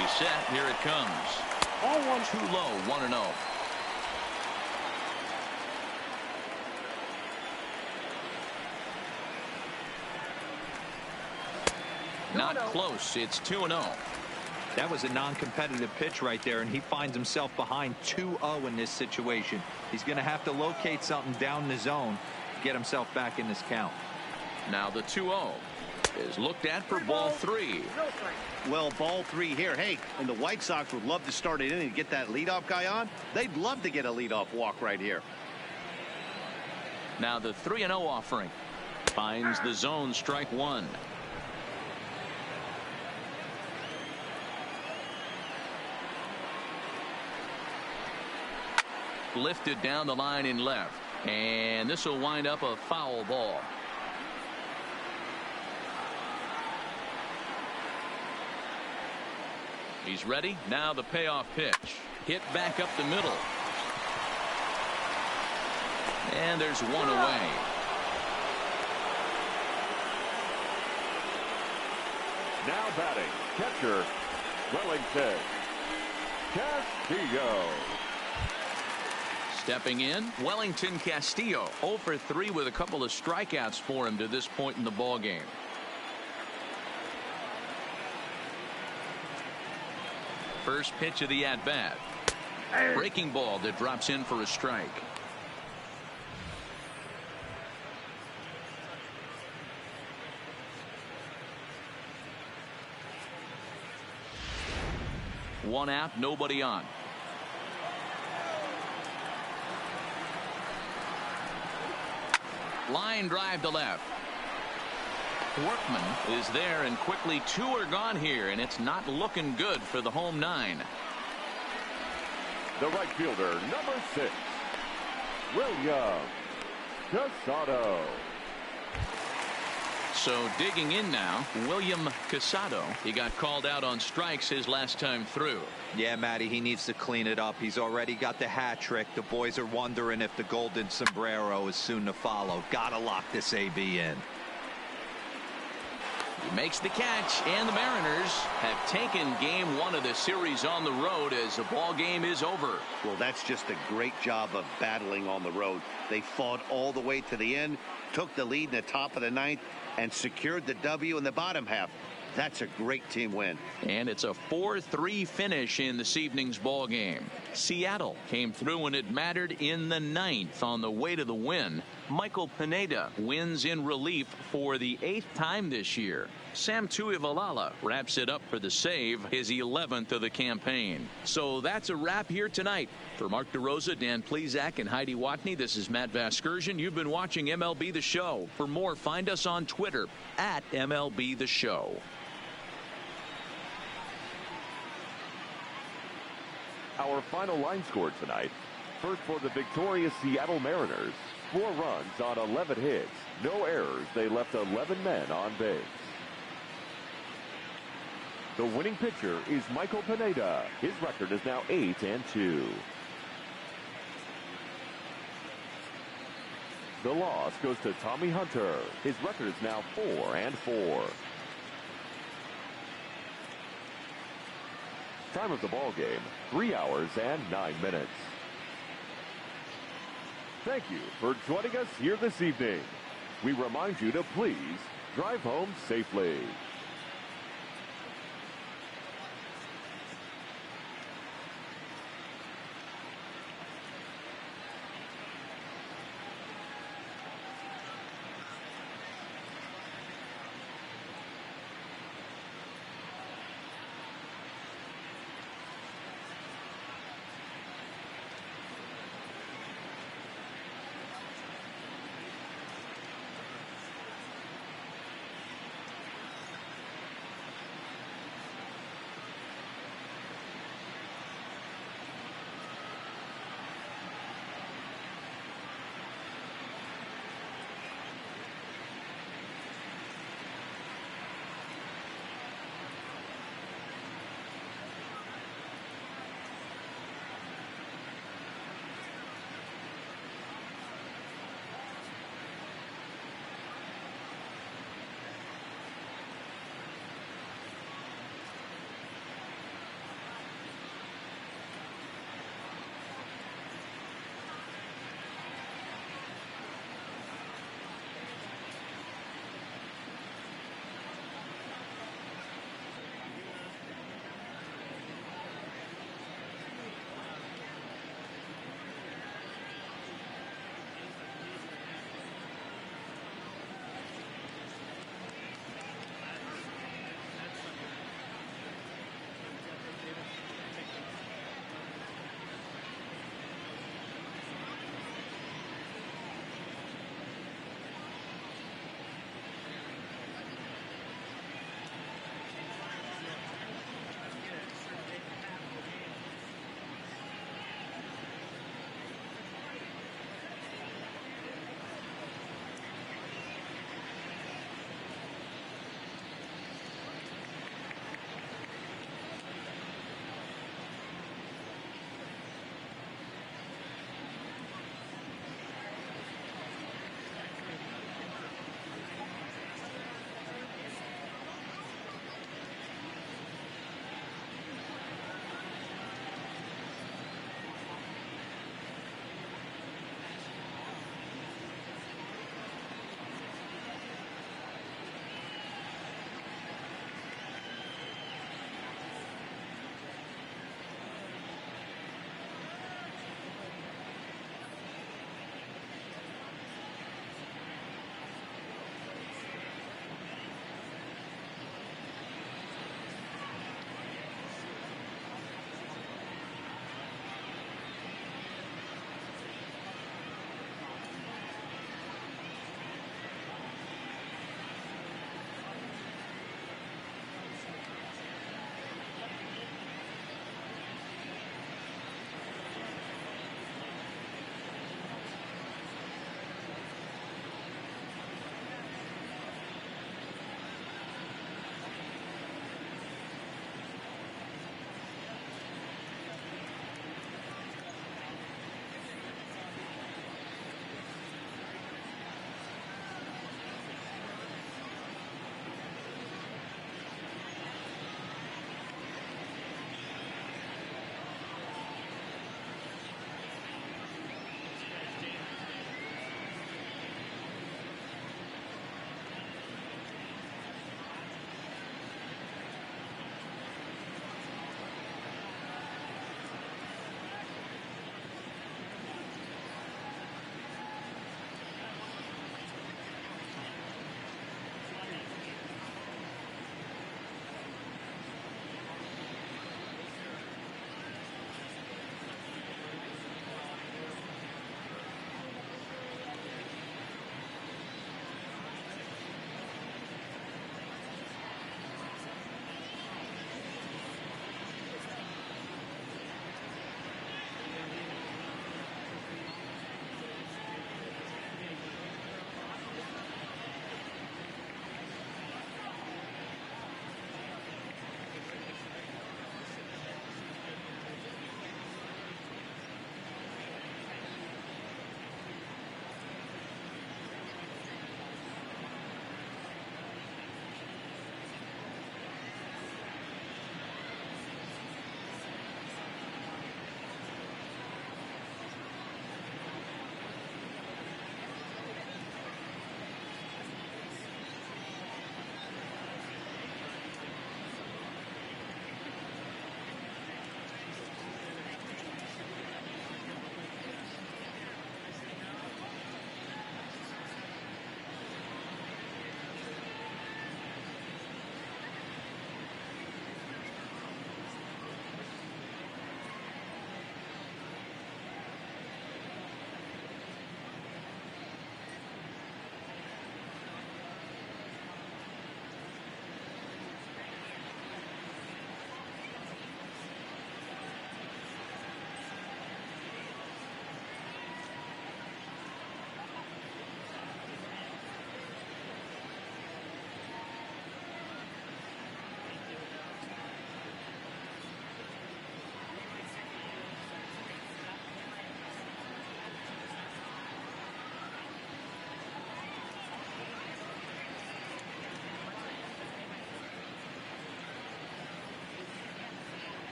He's set. Here it comes. All one. Too low. 1-0. Not close. It's 2-0. That was a non-competitive pitch right there, and he finds himself behind 2-0 in this situation. He's going to have to locate something down the zone to get himself back in this count. Now the 2-0 is looked at for ball 3. Well, ball 3 here. Hey, and the White Sox would love to start it in and get that leadoff guy on. They'd love to get a leadoff walk right here. Now the 3-0 offering finds the zone. Strike 1. Lifted down the line in left, and this will wind up a foul ball. He's ready. Now the payoff pitch. Hit back up the middle. And there's one away. Now batting, catcher, Wellington Castillo. Stepping in, Wellington Castillo, 0 for 3 with a couple of strikeouts for him to this point in the ball game. First pitch of the at-bat. Breaking ball that drops in for a strike. One out, nobody on. Line drive to left. Workman is there, and quickly 2 are gone here, and it's not looking good for the home 9. The right fielder, number 6, William Casado. So digging in now, William Casado. He got called out on strikes his last time through. Yeah, Matty, he needs to clean it up. He's already got the hat trick. The boys are wondering if the golden sombrero is soon to follow. Gotta lock this AB in. He makes the catch, and the Mariners have taken game 1 of the series on the road as the ball game is over. Well, that's just a great job of battling on the road. They fought all the way to the end, took the lead in the top of the 9th, and secured the W in the bottom half. That's a great team win. And it's a 4-3 finish in this evening's ball game. Seattle came through when it mattered in the 9th on the way to the win. Michael Pineda wins in relief for the 8th time this year. Sam Tuivalala wraps it up for the save, his 11th of the campaign. So that's a wrap here tonight. For Mark DeRosa, Dan Plesac, and Heidi Watney, this is Matt Vasgersian. You've been watching MLB The Show. For more, find us on Twitter at MLB The Show. Our final line score tonight. First for the victorious Seattle Mariners. 4 runs on 11 hits. No errors. They left 11 men on base. The winning pitcher is Michael Pineda. His record is now 8-2. The loss goes to Tommy Hunter. His record is now 4-4. Time of the ball game, 3 hours and 9 minutes. Thank you for joining us here this evening. We remind you to please drive home safely.